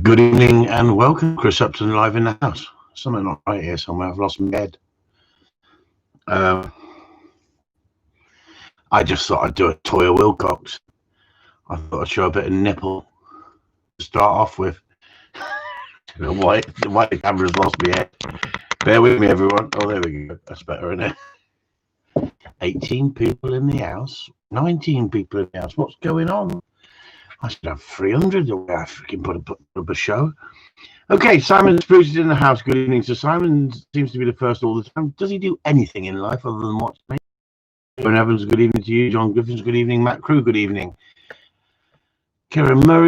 Good evening and welcome, Chris Upton, live in the house. Something not right here somewhere. I've lost my head. I just thought I'd do a Toya Wilcox. I thought I'd show a bit of nipple to start off with. I don't know why the camera's lost my head. Bear with me, everyone. Oh, there we go. That's better, isn't it? 18 people in the house. 19 people in the house. What's going on? I should have 300 the way I freaking put up a show. Okay, Simon Spruce is in the house. Good evening. So Simon seems to be the first all the time. Does he do anything in life other than watch me? Aaron Evans, good evening to you. John Griffins, good evening. Matt Crew, good evening. Kieran Murray,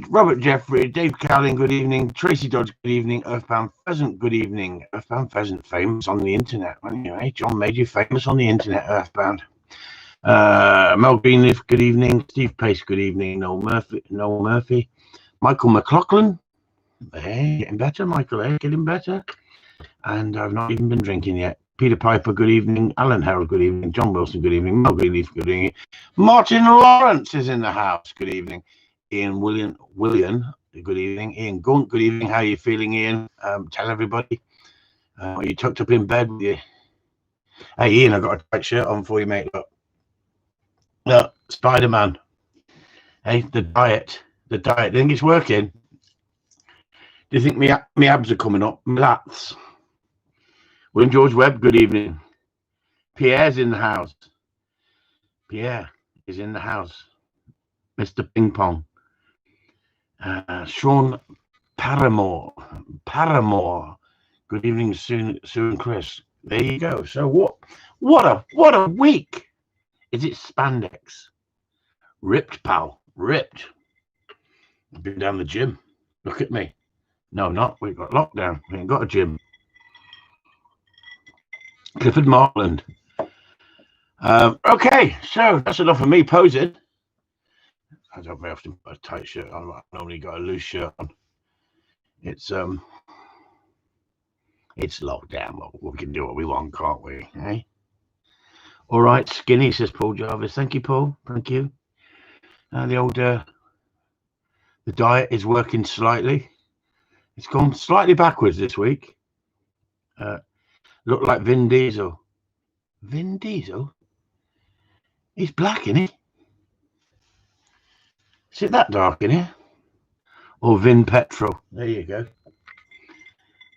Robert Jeffrey, Dave Cowling, good evening. Tracy Dodge, good evening. Earthbound Pheasant, good evening. Earthbound Pheasant, famous on the internet. Anyway, John made you famous on the internet, Earthbound. Mel Greenleaf, good evening. Steve Pace, good evening. Noel Murphy. Michael McLaughlin. Hey, getting better, Michael. Hey, getting better. And I've not even been drinking yet. Peter Piper, good evening. Alan Harold, good evening. John Wilson, good evening. Mel Greenleaf, good evening. Martin Lawrence is in the house. Good evening. Ian William, good evening. Ian Gunt, good evening. How are you feeling, Ian? Tell everybody. Are you tucked up in bed with you? Hey, Ian, I got a tight shirt on for you, mate. Look, Spider-Man. Hey, the diet. Do you think it's working? Do you think me abs are coming up? My lats. William George Webb, good evening. Pierre's in the house. Pierre is in the house. Mr. Ping Pong. Sean Paramore. Good evening, Sue and Chris. There you go. So what a week. Is it spandex? Ripped, pal. Ripped. I've been down the gym. Look at me. No, not. We've got lockdown. We ain't got a gym. Clifford Markland. Okay, so that's enough of me posing. I don't very often put a tight shirt on. I normally got a loose shirt on. It's lockdown. Well, we can do what we want, can't we? Eh? All right, skinny, says Paul Jarvis. Thank you, Paul. Thank you. The diet is working slightly. It's gone slightly backwards this week. Look like Vin Diesel. Vin Diesel? He's black, isn't he? Is it that dark in here? Or Vin Petrol? There you go.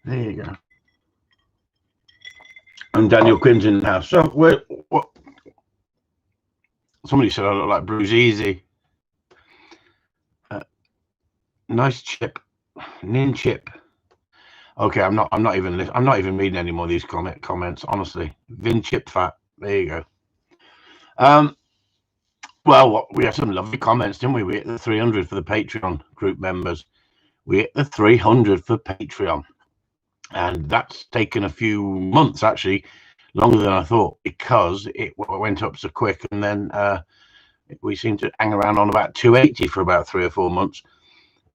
There you go. And Daniel Quinn's in the house. So, what? Somebody said I look like Bruce Easy. Nice chip. Nin chip. Okay, I'm not even reading any more of these comments, honestly. Vin chip fat. There you go. Well, we had some lovely comments, didn't we? We hit the 300 for the Patreon group members. We hit the 300 for Patreon. And that's taken a few months, actually, longer than I thought, because it went up so quick. And then we seemed to hang around on about 280 for about 3 or 4 months.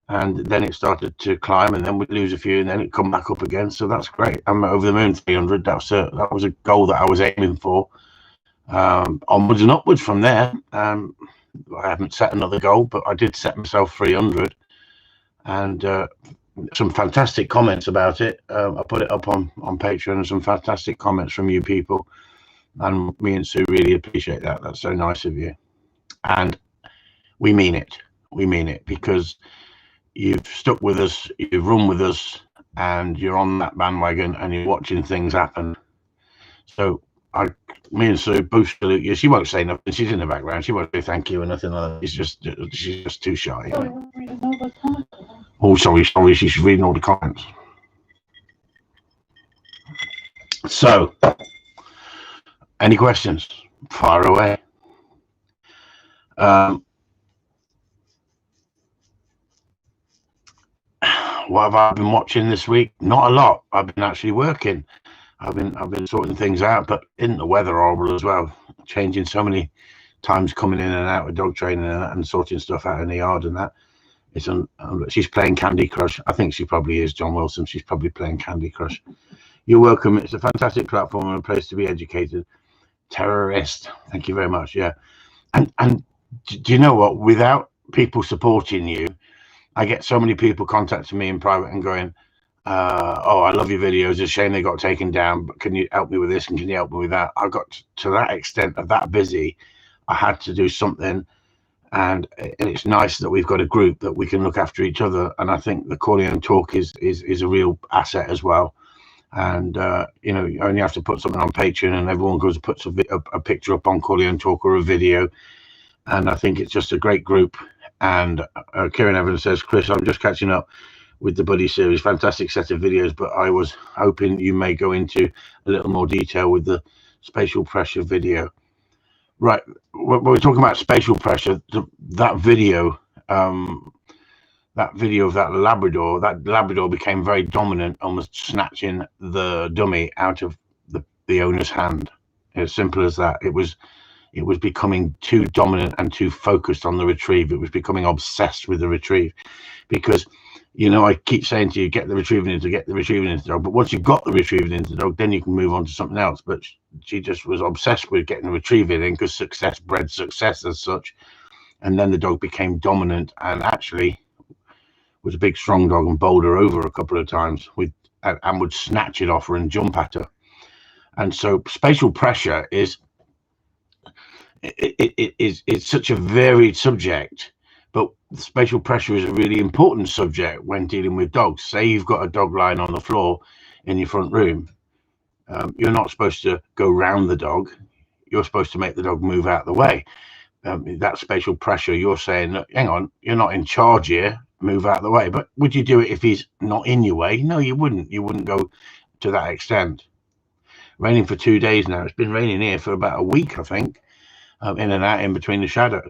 And then it started to climb, and then we'd lose a few, and then it'd come back up again. So that's great. I'm over the moon, 300. That was a goal that I was aiming for. Onwards and upwards from there. I haven't set another goal, but I did set myself 300. And some fantastic comments about it. I put it up on Patreon, and some fantastic comments from you people. And me and Sue really appreciate that. That's so nice of you. And we mean it. We mean it, because you've stuck with us, you've run with us, and you're on that bandwagon, and you're watching things happen. So me and Sue both salute you. She won't say nothing. She's in the background. She won't say thank you or nothing like that. She's just too shy. Oh, sorry. She's reading all the comments. So, any questions? Fire away. What have I been watching this week? Not a lot. I've been actually working. I've been sorting things out, but isn't the weather horrible as well? Changing so many times, coming in and out with dog training and sorting stuff out in the yard and that. She's playing Candy Crush. I think she probably is, John Wilson. She's probably playing Candy Crush. You're welcome. It's a fantastic platform and a place to be educated. Terrorist. Thank you very much. Yeah. And do you know what? Without people supporting you, I get so many people contacting me in private and going, oh, I love your videos. It's a shame they got taken down, but can you help me with this and can you help me with that? I got to that extent of that busy. I had to do something. And it's nice that we've got a group that we can look after each other. And I think the Corleone Talk is a real asset as well. And you know, you only have to put something on Patreon and everyone goes and puts a picture up on Corleone Talk or a video. And I think it's just a great group. And Kieran Evans says, Chris, I'm just catching up with the Buddy series. Fantastic set of videos, but I was hoping you may go into a little more detail with the spatial pressure video. Right, when we're talking about spatial pressure, that video of that Labrador became very dominant, almost snatching the dummy out of the owner's hand. As simple as that. It was becoming too dominant and too focused on the retrieve. It was becoming obsessed with the retrieve, because, you know, I keep saying to you, get the retrieving into the dog. But once you've got the retrieving into the dog, then you can move on to something else. But she just was obsessed with getting the retrieving in, because success bred success as such. And then the dog became dominant and actually was a big, strong dog and bowled her over a couple of times and would snatch it off her and jump at her. And so spatial pressure is it's such a varied subject, but spatial pressure is a really important subject when dealing with dogs. Say you've got a dog lying on the floor in your front room. You're not supposed to go round the dog. You're supposed to make the dog move out of the way. That's spatial pressure. You're saying, look, hang on, you're not in charge here. Move out of the way. But would you do it if he's not in your way? No, you wouldn't. You wouldn't go to that extent. Raining for 2 days now. It's been raining here for about a week, I think. In and out in between the showers.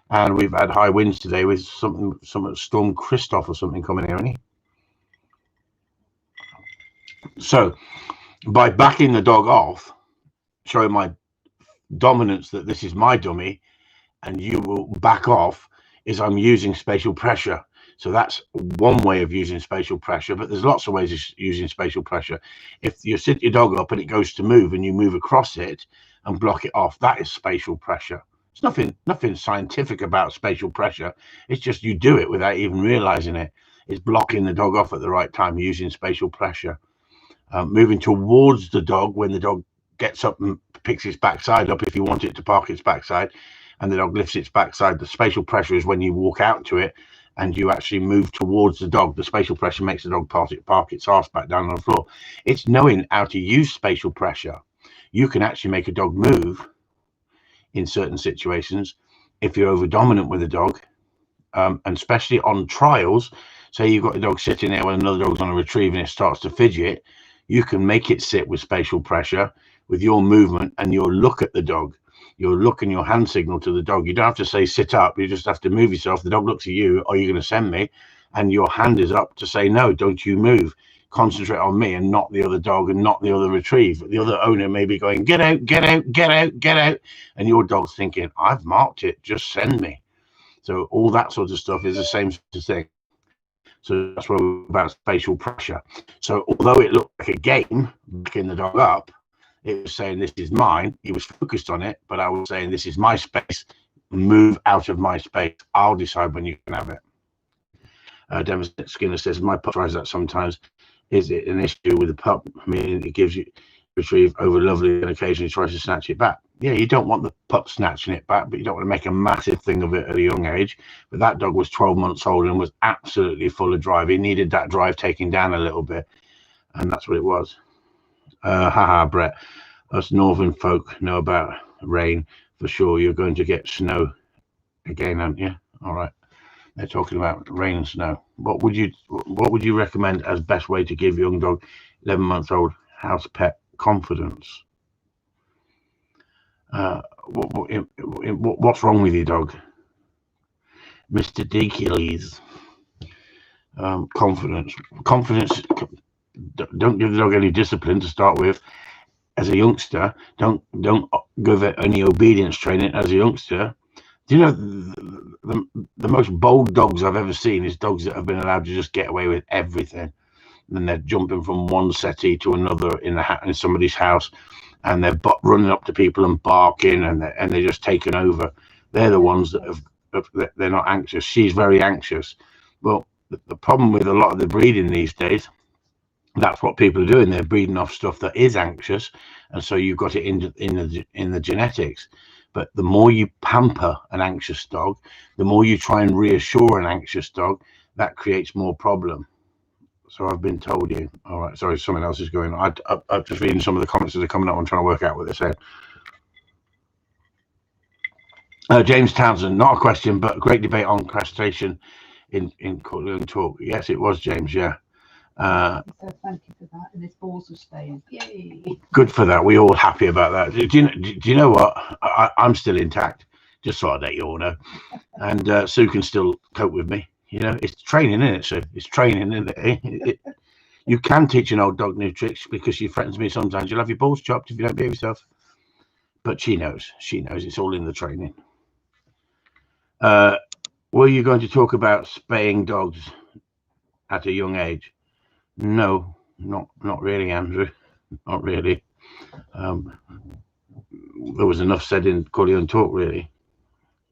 And we've had high winds today with some Storm Christoph or something coming here, isn't he? So by backing the dog off, showing my dominance that this is my dummy and you will back off, is I'm using spatial pressure. So that's one way of using spatial pressure, but there's lots of ways of using spatial pressure. If you sit your dog up and it goes to move and you move across it and block it off, that is spatial pressure. It's nothing scientific about spatial pressure. It's just you do it without even realizing it. It's blocking the dog off at the right time using spatial pressure. Moving towards the dog when the dog gets up and picks its backside up, if you want it to park its backside, and the dog lifts its backside. The spatial pressure is when you walk out to it and you actually move towards the dog. The spatial pressure makes the dog park its arse back down on the floor. It's knowing how to use spatial pressure. You can actually make a dog move in certain situations if you're over dominant with a dog, and especially on trials. Say you've got a dog sitting there when another dog's on a retrieve and it starts to fidget. You can make it sit with spatial pressure with your movement and your look at the dog. Your look and your hand signal to the dog. You don't have to say sit up. You just have to move yourself. The dog looks at you. Are you going to send me? And your hand is up to say no. Don't you move. Concentrate on me and not the other dog and not the other retrieve. The other owner may be going, get out, get out, get out, get out. And your dog's thinking, I've marked it. Just send me. So all that sort of stuff is the same sort of thing. So that's what we're about spatial pressure. So although it looked like a game, backing the dog up, it was saying this is mine. He was focused on it, but I was saying this is my space. Move out of my space. I'll decide when you can have it. Devin Skinner says my pup tries that sometimes. Is it an issue with the pup? I mean, it gives you retrieve over lovely and occasionally tries to snatch it back. Yeah, you don't want the pup snatching it back, but you don't want to make a massive thing of it at a young age. But that dog was 12 months old and was absolutely full of drive. He needed that drive taken down a little bit, and that's what it was. Haha, Brett. Us northern folk know about rain for sure. You're going to get snow again, aren't you? All right. They're talking about rain and snow. What would you recommend as best way to give young dog, 11-month-old house pet confidence? What's wrong with your dog, Mr. Deakiles? Confidence. Don't give the dog any discipline to start with. As a youngster, don't give it any obedience training as a youngster. Do you know the most bold dogs I've ever seen is dogs that have been allowed to just get away with everything, and they're jumping from one settee to another in somebody's house, and they're running up to people and barking, and they're just taking over. They're the ones that they're not anxious. She's very anxious. Well, the problem with a lot of the breeding these days, that's what people are doing. They're breeding off stuff that is anxious, and so you've got it in the genetics. But the more you pamper an anxious dog, the more you try and reassure an anxious dog, that creates more problem. So I've been told you. All right, sorry, something else is going on. I'm just reading some of the comments that are coming up. I'm trying to work out what they're saying. James Townsend, not a question, but great debate on castration in Corleone Talk. Yes, it was, James, yeah. So thank you for that, and his balls are staying. Yay! Good for that. We're all happy about that. Do you know what? I'm still intact. Just so I let you all know. And Sue can still cope with me. You know, it's training, isn't it, Sue? It's training, isn't it? You can teach an old dog new tricks, because she threatens me sometimes. You'll have your balls chopped if you don't behave yourself. But she knows. She knows. It's all in the training. Were you going to talk about spaying dogs at a young age? No, not really, Andrew. Not really. There was enough said in Corleone Talk, really.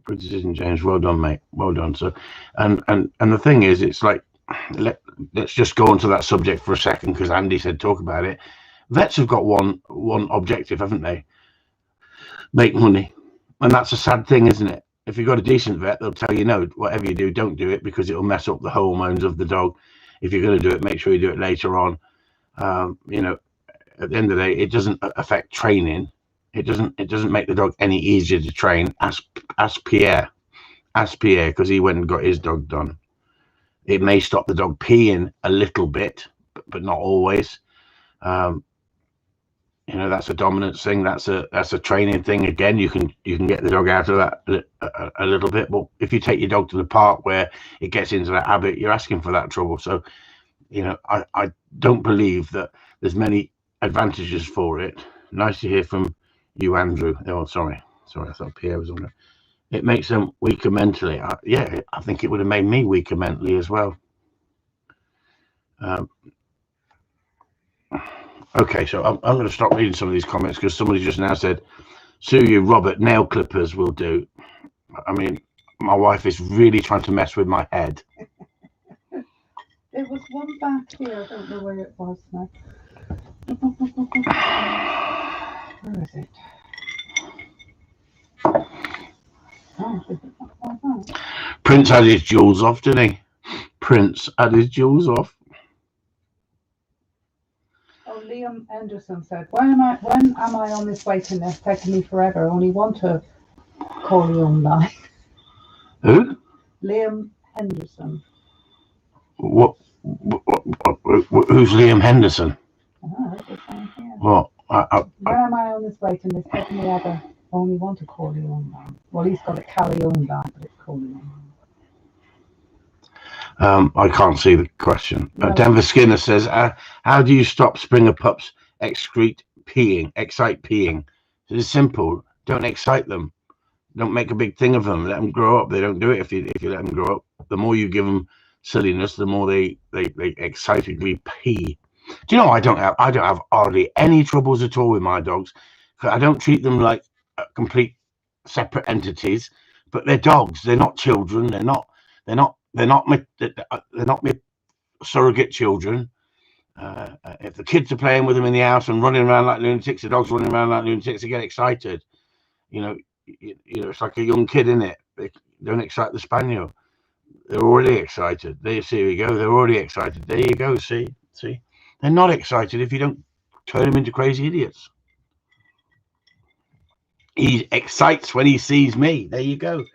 Good decision, James. Well done, mate. Well done, sir. And the thing is, it's like, let's just go onto that subject for a second, because Andy said talk about it. Vets have got one objective, haven't they? Make money. And that's a sad thing, isn't it? If you've got a decent vet, they'll tell you, no, whatever you do, don't do it, because it'll mess up the hormones of the dog. If you're going to do it, make sure you do it later on. You know, at the end of the day, it doesn't affect training. It doesn't make the dog any easier to train. Ask Pierre, because he went and got his dog done. It may stop the dog peeing a little bit, but not always. You know, that's a dominance thing. That's a training thing. Again, you can get the dog out of that a little bit. But if you take your dog to the park where it gets into that habit, you're asking for that trouble. So, you know, I don't believe that there's many advantages for it. Nice to hear from you, Andrew. Oh, sorry, I thought Pierre was on there. It makes them weaker mentally. Yeah, I think it would have made me weaker mentally as well. Okay, so I'm going to stop reading some of these comments, because somebody just now said, Sue, you Robert, nail clippers will do. I mean, my wife is really trying to mess with my head. There was one back here. I don't know where it was now. Where is it? Oh, Prince had his jewels off, didn't he? Prince had his jewels off. Oh, Liam Henderson said, when am I on this waiting list? Taking me forever. I only want to call you online. Who? Liam Henderson. What? Who's Liam Henderson? What? When am I on this waiting list? Taking me ever. Only want to call you online. Well, he's got a carry on line, but it's calling online. I can't see the question. No. Denver Skinner says, how do you stop Springer pups excite peeing? It's simple. Don't excite them. Don't make a big thing of them. Let them grow up. They don't do it if you let them grow up. The more you give them silliness, the more they excitedly pee. Do you know, I don't have hardly any troubles at all with my dogs. I don't treat them like complete separate entities, but they're dogs. They're not children. They're not my surrogate children. If the kids are playing with them in the house and running around like lunatics, the dogs running around like lunatics, they get excited. You know, it's like a young kid, isn't it? They don't excite the spaniel. They're already excited. There we go. They're already excited. There you go. See, they're not excited if you don't turn them into crazy idiots. He excites when he sees me. There you go.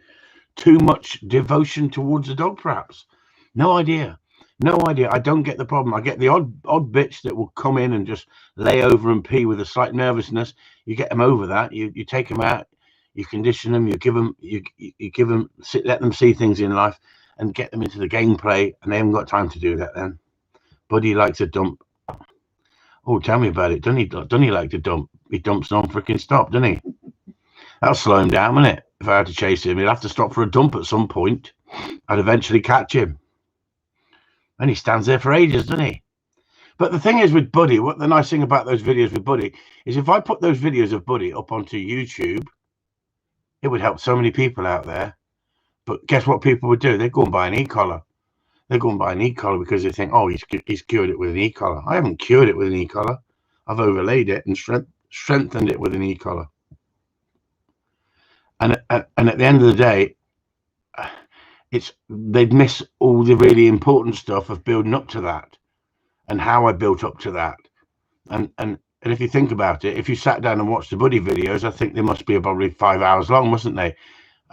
Too much devotion towards the dog, perhaps. No idea. I don't get the problem. I get the odd bitch that will come in and just lay over and pee with a slight nervousness. You get them over that. You take them out. You condition them. You give them. You let them see things in life and get them into the gameplay. And they haven't got time to do that. Then, Buddy likes to dump. Oh, tell me about it. Doesn't he like to dump? He dumps non-freaking stop, doesn't he? That'll slow him down, won't it? if I had to chase him, he'd have to stop for a dump at some point. I'd eventually catch him. And he stands there for ages, doesn't he? But the thing is with Buddy, what the nice thing about those videos with Buddy is if I put those videos of Buddy up onto YouTube, it would help so many people out there. But guess what people would do? They'd go and buy an e-collar. They'd go and buy an e-collar because they think, oh, he's cured it with an e-collar. I haven't cured it with an e-collar. I've overlaid it and strengthened it with an e-collar. And at the end of the day, they'd miss all the really important stuff of building up to that and how I built up to that. And if you think about it, if you sat down and watched the Buddy videos, I think they must be probably 5 hours long, mustn't they?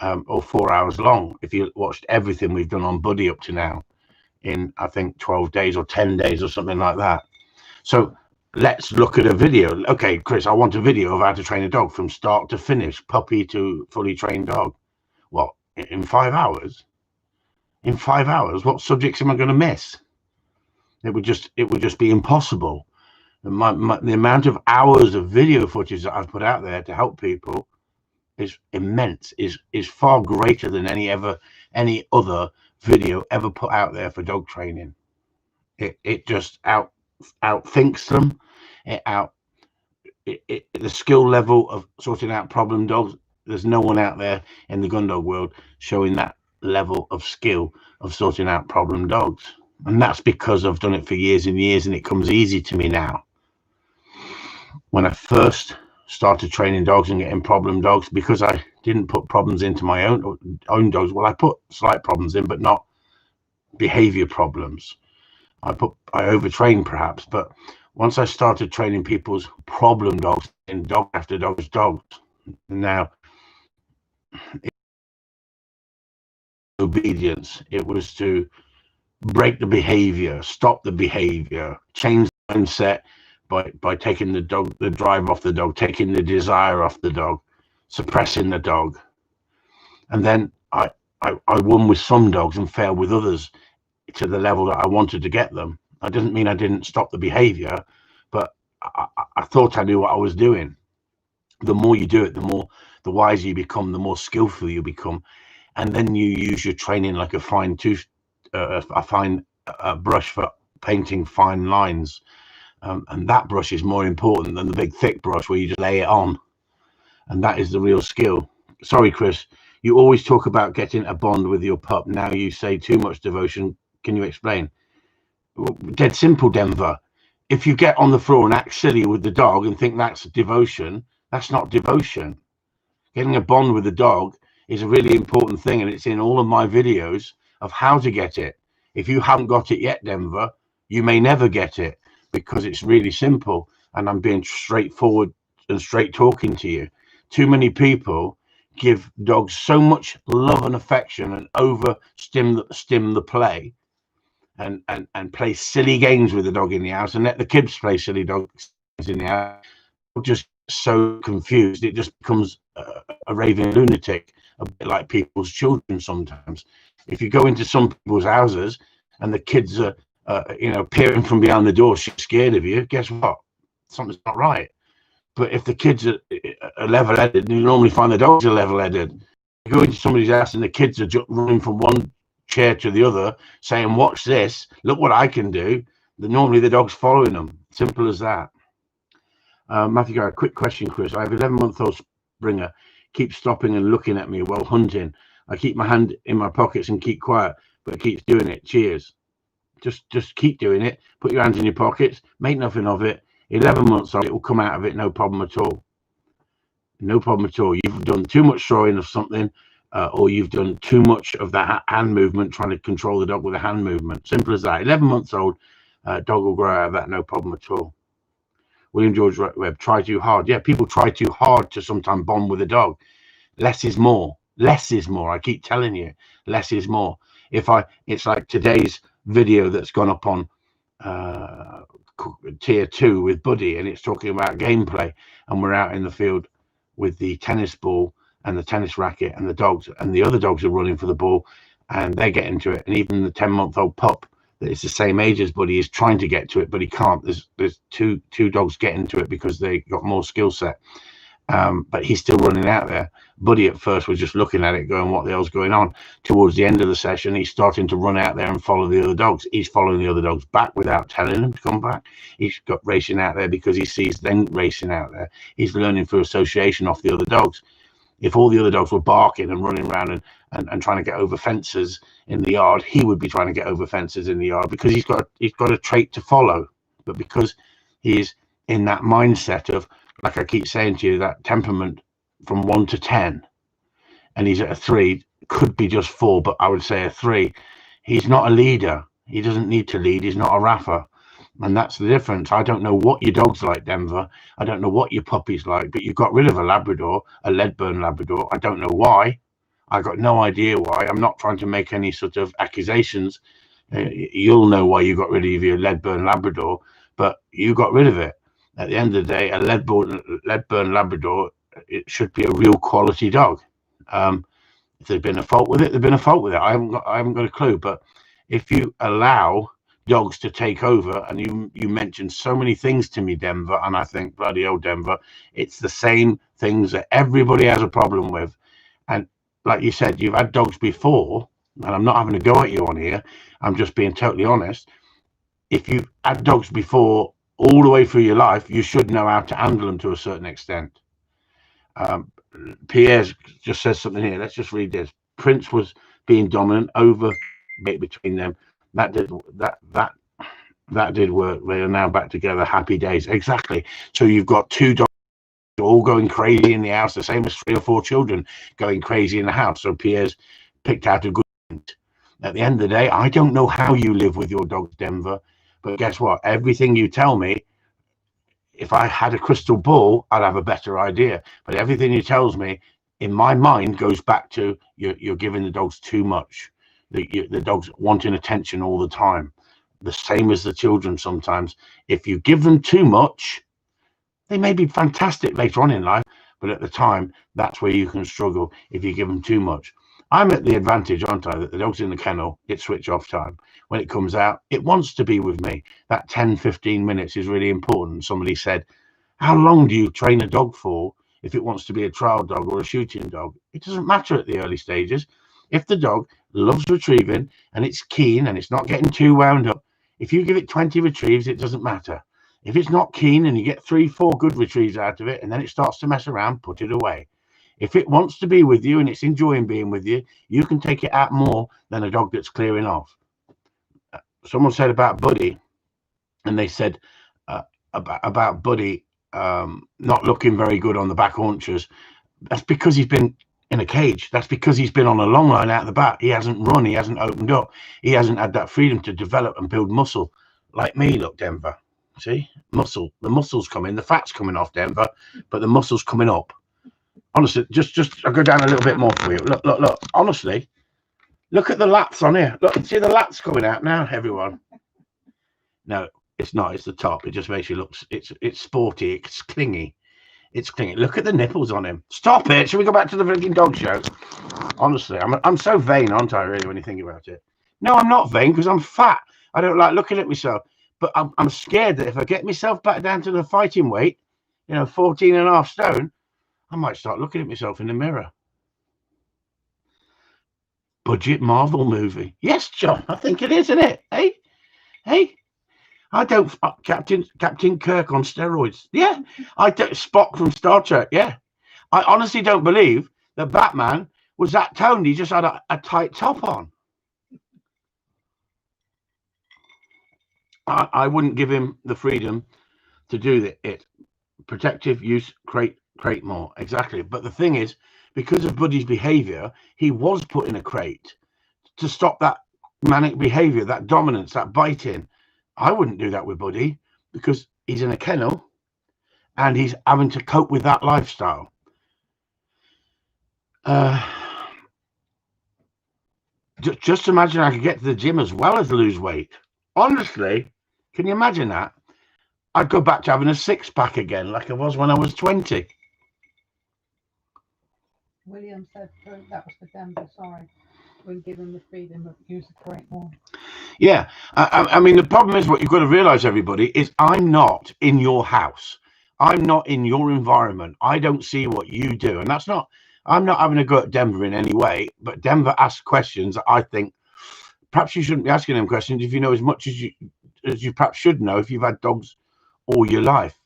Or 4 hours long. If you watched everything we've done on Buddy up to now in, I think, 12 days or 10 days or something like that. So let's look at a video. Okay, Chris, I want a video of how to train a dog from start to finish, puppy to fully trained dog. Well, in 5 hours? In 5 hours, what subjects am I going to miss? It would just be impossible. The amount of hours of video footage that I've put out there to help people is immense, is far greater than any other video ever put out there for dog training. It just outthinks them. The skill level of sorting out problem dogs, there's no one out there in the gun dog world showing that level of skill of sorting out problem dogs. And that's because I've done it for years and years, and it comes easy to me now. When I first started training dogs and getting problem dogs, because I didn't put problems into my own dogs, well, I put slight problems in, but not behavior problems. I overtrained perhaps, but once I started training people's problem dogs in dog after dogs, now obedience, it was to break the behavior, stop the behavior, change the mindset by taking the drive off the dog, taking the desire off the dog, suppressing the dog. And then I won with some dogs and failed with others to the level that I wanted to get them. That doesn't mean I didn't stop the behavior, but I thought I knew what I was doing. The more you do it, the wiser you become, the more skillful you become. And then you use your training like a fine brush for painting fine lines. And that brush is more important than the big thick brush where you just lay it on. And that is the real skill. Sorry, Chris, you always talk about getting a bond with your pup. Now you say too much devotion. Can you explain? Well, dead simple, Denver. If you get on the floor and act silly with the dog and think that's devotion, that's not devotion. Getting a bond with the dog is a really important thing, and it's in all of my videos of how to get it. If you haven't got it yet, Denver, you may never get it, because it's really simple, and I'm being straightforward and straight talking to you. Too many people give dogs so much love and affection and over stim the play and play silly games with the dog in the house and let the kids play silly dogs in the house. Just so confused, it just becomes a raving lunatic, a bit like people's children sometimes. If you go into some people's houses and the kids are peering from behind the door, she's scared of you, guess what? Something's not right. But if the kids are level-headed, you normally find the dogs are level-headed. You go into somebody's house and the kids are just running from one chair to the other, saying, watch this, look what I can do. Normally the dog's following them. Simple as that. Matthew, got a quick question, Chris. I have 11-month-old Springer, keeps stopping and looking at me while hunting. I keep my hand in my pockets and keep quiet, but it keeps doing it. Cheers. Just keep doing it. Put your hands in your pockets. Make nothing of it. 11 months old, it will come out of it. No problem at all. No problem at all. You've done too much throwing of something, or you've done too much of that hand movement, trying to control the dog with a hand movement. Simple as that. 11 months old, dog will grow out of that. No problem at all. William George Webb, try too hard. Yeah, people try too hard to sometimes bond with a dog. Less is more. Less is more. I keep telling you, less is more. It's like today's video that's gone up on tier 2 with Buddy, and it's talking about gameplay, and we're out in the field with the tennis ball and the tennis racket and the dogs, and the other dogs are running for the ball and they get into it, and even the 10-month-old pup that is the same age as Buddy is trying to get to it, but he can't. There's two dogs getting to it because they got more skill set. but he's still running out there. Buddy at first was just looking at it, going, what the hell's going on? Towards the end of the session, he's starting to run out there and follow the other dogs. He's following the other dogs back without telling them to come back. He's got racing out there because he sees them racing out there. He's learning through association off the other dogs. If all the other dogs were barking and running around and trying to get over fences in the yard, he would be trying to get over fences in the yard because he's got a trait to follow. But because he's in that mindset of, like I keep saying to you, that temperament from 1 to 10, and he's at a 3, could be just 4, but I would say a 3. He's not a leader. He doesn't need to lead. He's not a raffer. And that's the difference. I don't know what your dog's like, Denver. I don't know what your puppy's like, but you got rid of a Labrador, a Leadburn Labrador. I don't know why. I got no idea why. I'm not trying to make any sort of accusations. You'll know why you got rid of your Leadburn Labrador, but you got rid of it. At the end of the day, a Leadburn Labrador, it should be a real quality dog. If there's been a fault with it, there's been a fault with it. I haven't got a clue. But if you allow dogs to take over, and you mentioned so many things to me, Denver, and I think, bloody hell, Denver, it's the same things that everybody has a problem with. And like you said, you've had dogs before, and I'm not having a go at you on here. I'm just being totally honest. If you've had dogs before all the way through your life, you should know how to handle them to a certain extent. Pierre just says something here. Let's just read this. Prince was being dominant over between them. That did work. They are now back together. Happy days. Exactly. So you've got 2 dogs all going crazy in the house, the same as 3 or 4 children going crazy in the house. So Pierre's picked out a good point. At the end of the day, I don't know how you live with your dogs, Denver, but guess what? Everything you tell me, if I had a crystal ball, I'd have a better idea. But everything he tells me, in my mind, goes back to you're giving the dogs too much. The dogs wanting attention all the time. The same as the children sometimes. If you give them too much, they may be fantastic later on in life, but at the time, that's where you can struggle if you give them too much. I'm at the advantage, aren't I, that the dog's in the kennel, it's switch off time. When it comes out, it wants to be with me. That 10, 15 minutes is really important. Somebody said, how long do you train a dog for if it wants to be a trial dog or a shooting dog? It doesn't matter at the early stages. If the dog loves retrieving and it's keen and it's not getting too wound up, if you give it 20 retrieves, it doesn't matter. If it's not keen and you get 3, 4 good retrieves out of it and then it starts to mess around, put it away. If it wants to be with you and it's enjoying being with you, you can take it out more than a dog that's clearing off. Someone said about Buddy, and they said about Buddy not looking very good on the back haunches. That's because he's been in a cage. That's because he's been on a long line out the back. He hasn't run. He hasn't opened up. He hasn't had that freedom to develop and build muscle like me. Look, Denver. See, muscle. The muscle's coming. The fat's coming off, Denver, but the muscle's coming up. Honestly, just I'll go down a little bit more for you. Look. Honestly, look at the lats on here. Look, see the lats coming out now, everyone. No, it's not. It's the top. It just makes you look. It's sporty. It's clingy. It's clingy. Look at the nipples on him. Stop it. Shall we go back to the freaking dog show? Honestly, I'm so vain, aren't I? Really, when you think about it. No, I'm not vain because I'm fat. I don't like looking at myself. But I'm scared that if I get myself back down to the fighting weight, 14.5 stone, I might start looking at myself in the mirror. Budget Marvel movie. Yes, John, I think it is, isn't it? Hey, I don't. Captain Kirk on steroids. Yeah, I don't. Spock from Star Trek. Yeah, I honestly don't believe that Batman was that toned. He just had a tight top on. I wouldn't give him the freedom to do it. Protective use, crate more. Exactly. But the thing is, because of Buddy's behavior, he was put in a crate to stop that manic behavior, that dominance, that biting. I wouldn't do that with Buddy because he's in a kennel and he's having to cope with that lifestyle. Just imagine I could get to the gym as well as lose weight. Honestly, can you imagine that? I'd go back to having a 6-pack again like I was when I was 20. William said that was for Denver, sorry. We'll give him the freedom of use a crate more. Yeah, I mean, the problem is what you've got to realise, everybody, is I'm not in your house. I'm not in your environment. I don't see what you do. And that's not, I'm not having a go at Denver in any way, but Denver asks questions that I think perhaps you shouldn't be asking them questions if you know as much as you perhaps should know if you've had dogs all your life.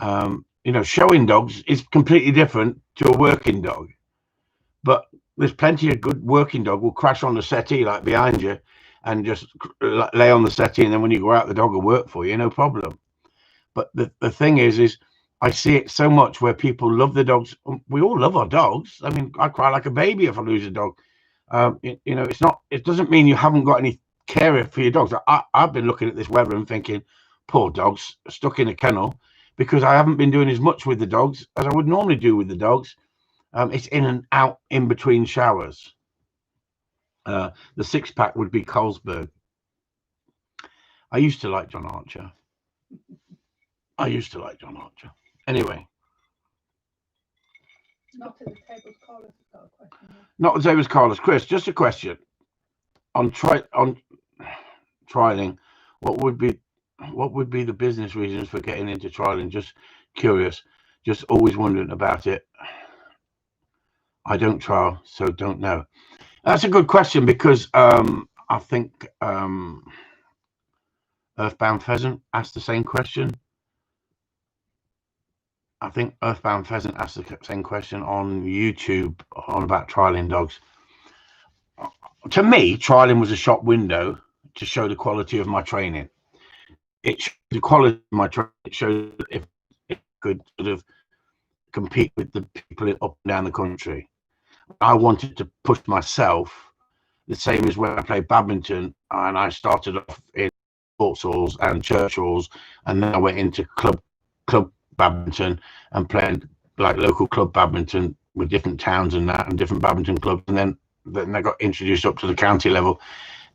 You know, showing dogs is completely different to a working dog, but there's plenty of good working dog will crash on the settee like behind you and just lay on the settee, and then when you go out, the dog will work for you, no problem. But the thing is I see it so much where people love the dogs. We all love our dogs. I mean, I cry like a baby if I lose a dog. You know, it doesn't mean you haven't got any care for your dogs. I've been looking at this weather and thinking, poor dogs stuck in a kennel, because I haven't been doing as much with the dogs as I would normally do with the dogs. It's in and out in between showers. The 6-pack would be Carlsberg. I used to like John Archer. Anyway. Not at the table's Carlos has got a question. Not the table's Carlos. Chris, just a question. On trialing, what would be the business reasons for getting into trialing? Just curious. Just always wondering about it. I don't trial, so don't know. That's a good question, because I think Earthbound Pheasant asked the same question. I think Earthbound Pheasant asked the same question on YouTube on about trialing dogs. To me, trialing was a shop window to show the quality of my training. It showed the quality of my training. It showed if it could sort of compete with the people up and down the country. I wanted to push myself the same as when I played badminton, and I started off in sports halls and church halls, and then I went into club badminton and played like local club badminton with different towns and that, and different badminton clubs, and then I got introduced up to the county level,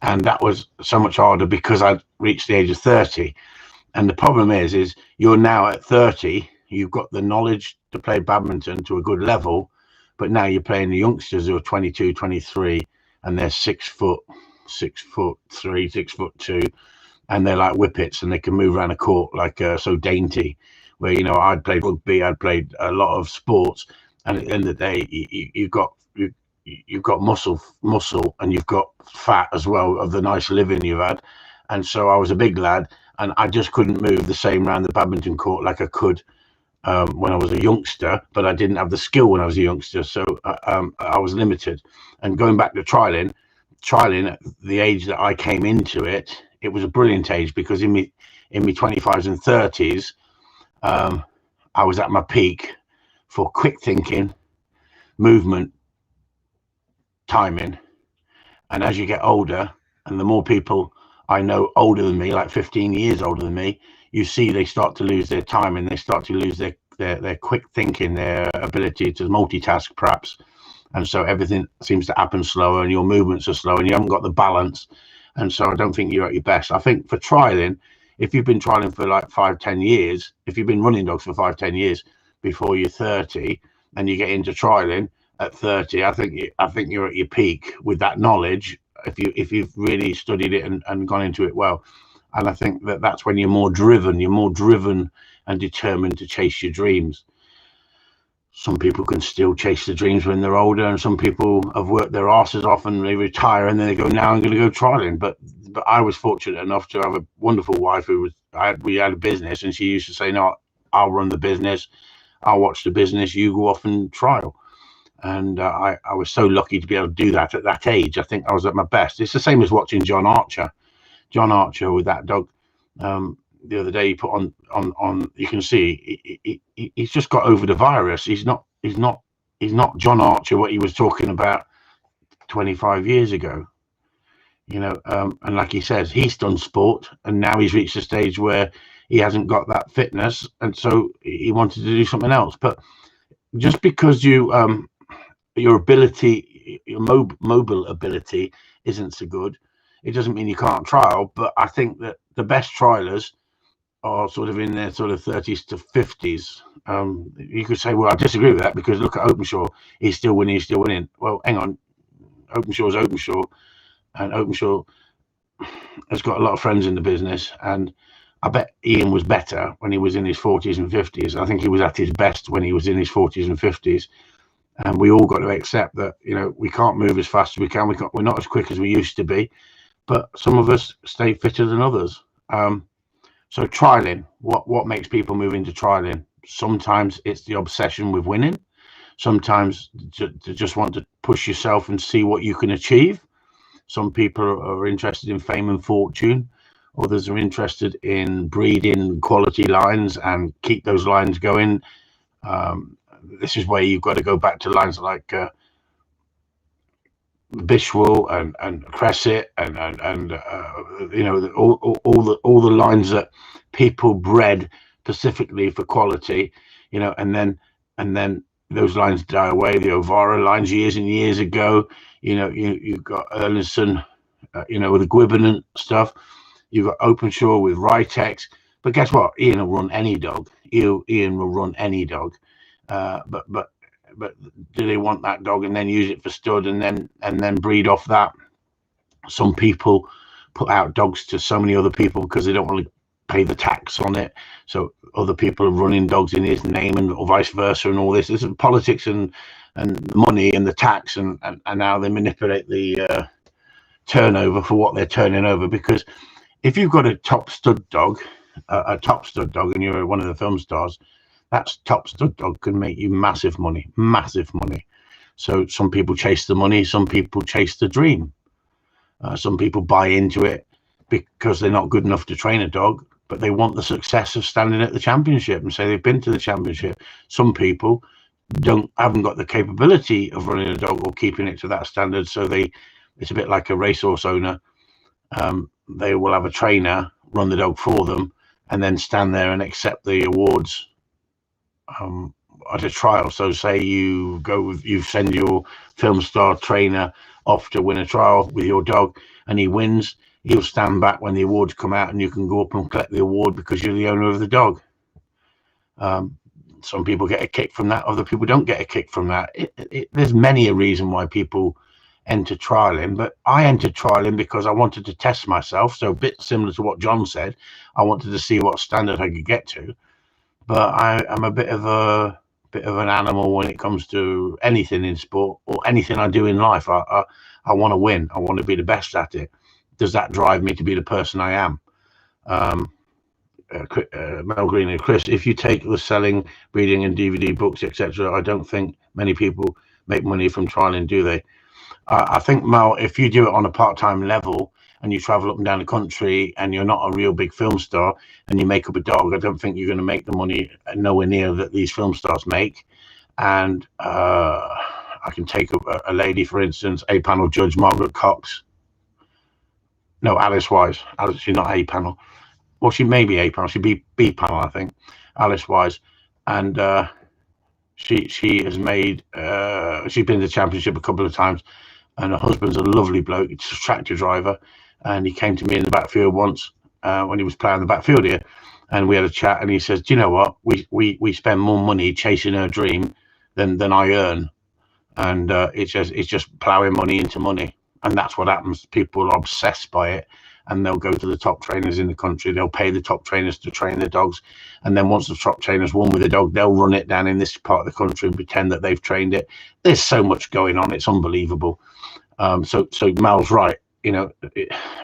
and that was so much harder because I'd reached the age of 30. And the problem is you're now at 30, you've got the knowledge to play badminton to a good level, but now you're playing the youngsters who are 22, 23, and they're 6'3", 6'2", and they're like whippets, and they can move around a court like so dainty. Where, you know, I'd played rugby, I'd played a lot of sports, and at the end of the day, you've got muscle, and you've got fat as well of the nice living you've had. And so I was a big lad, and I just couldn't move the same around the badminton court like I could when I was a youngster, but I didn't have the skill when I was a youngster, so I was limited. And going back to trialing at the age that I came into it, it was a brilliant age, because in my 25s and 30s, I was at my peak for quick thinking, movement, timing. And as you get older, and the more people I know older than me, like 15 years older than me, you see they start to lose their time, and they start to lose their quick thinking, their ability to multitask perhaps. And so everything seems to happen slower, and your movements are slow, and you haven't got the balance. And so I don't think you're at your best. I think for trialing, if you've been trialing for like 5-10 years, if you've been running dogs for 5-10 years before you're 30, and you get into trialing at 30, I think you're at your peak with that knowledge, if you've really studied it and gone into it well. And I think that's when you're more driven and determined to chase your dreams. Some people can still chase the dreams when they're older, and some people have worked their asses off and they retire, and then they go, now I'm going to go trialing. But I was fortunate enough to have a wonderful wife we had a business, and she used to say, no, I'll run the business, I'll watch the business, you go off and trial. And I was so lucky to be able to do that at that age. I think I was at my best. It's the same as watching John Archer with that dog. The other day he put on you can see he's just got over the virus. He's not John Archer what he was talking about 25 years ago, you know. And like he says, he's done sport, and now he's reached a stage where he hasn't got that fitness, and so he wanted to do something else. But just because your ability, your mobile ability isn't so good, it doesn't mean you can't trial. But I think that the best trialers are sort of in their sort of 30s to 50s. You could say, well, I disagree with that, because look at Openshaw, he's still winning. Well, hang on, Openshaw's Openshaw, and Openshaw has got a lot of friends in the business, and I bet Ian was better when he was in his 40s and 50s. I think he was at his best when he was in his 40s and 50s. And we all got to accept that, you know, we can't move as fast as we can. We're not as quick as we used to be, but some of us stay fitter than others. So trialing, what makes people move into trialing? Sometimes it's the obsession with winning. Sometimes to just want to push yourself and see what you can achieve. Some people are interested in fame and fortune. Others are interested in breeding quality lines and keep those lines going. This is where you've got to go back to lines like Bishwell and Cresset and you know, all the lines that people bred specifically for quality, you know, and then those lines die away. The Ovara lines years and years ago, you know, you've got Erlinson, you know, with the Gwibbon stuff. You've got Openshaw with Ritex. But guess what? Ian will run any dog. Ian will run any dog. But do they want that dog and then use it for stud and then breed off that? Some people put out dogs to so many other people because they don't want to pay the tax on it. So other people are running dogs in his name and or vice versa and all this. This is politics and money and the tax and how they manipulate the turnover for what they're turning over. Because if you've got a top stud dog, and you're one of the film stars, that top stud dog can make you massive money. So some people chase the money, some people chase the dream. Some people buy into it because they're not good enough to train a dog, but they want the success of standing at the championship and say they've been to the championship. Some people haven't got the capability of running a dog or keeping it to that standard, so it's a bit like a racehorse owner. They will have a trainer run the dog for them and then stand there and accept the awards at a trial. So say you send your film star trainer off to win a trial with your dog and he wins, he'll stand back when the awards come out and you can go up and collect the award because you're the owner of the dog. Some people get a kick from that, other people don't get a kick from that. There's many a reason why people enter trialing, but I entered trialing because I wanted to test myself. So a bit similar to what John said, I wanted to see what standard I could get to. But I'm a bit of an animal when it comes to anything in sport or anything I do in life. I want to win. I want to be the best at it. Does that drive me to be the person I am? Mel Green and Chris, if you take the selling, breeding and DVD books, etc., I don't think many people make money from trialing, do they? I think, Mel, if you do it on a part-time level and you travel up and down the country and you're not a real big film star and you make up a dog, I don't think you're going to make the money nowhere near that these film stars make. And I can take a lady, for instance, A-panel judge Margaret Cox. No, Alice Wise. She's not A-panel. Well, she may be A-panel. She'd be B-panel, I think. Alice Wise. And she has made, she's been to the championship a couple of times. And her husband's a lovely bloke. He's a tractor driver. And he came to me in the backfield once when he was playing the backfield here. And we had a chat. And he says, do you know what? We spend more money chasing her dream than I earn. And it's just plowing money into money. And that's what happens. People are obsessed by it. And they'll go to the top trainers in the country. They'll pay the top trainers to train their dogs. And then once the top trainers won with the dog, they'll run it down in this part of the country and pretend that they've trained it. There's so much going on. It's unbelievable. So Mal's right. You know,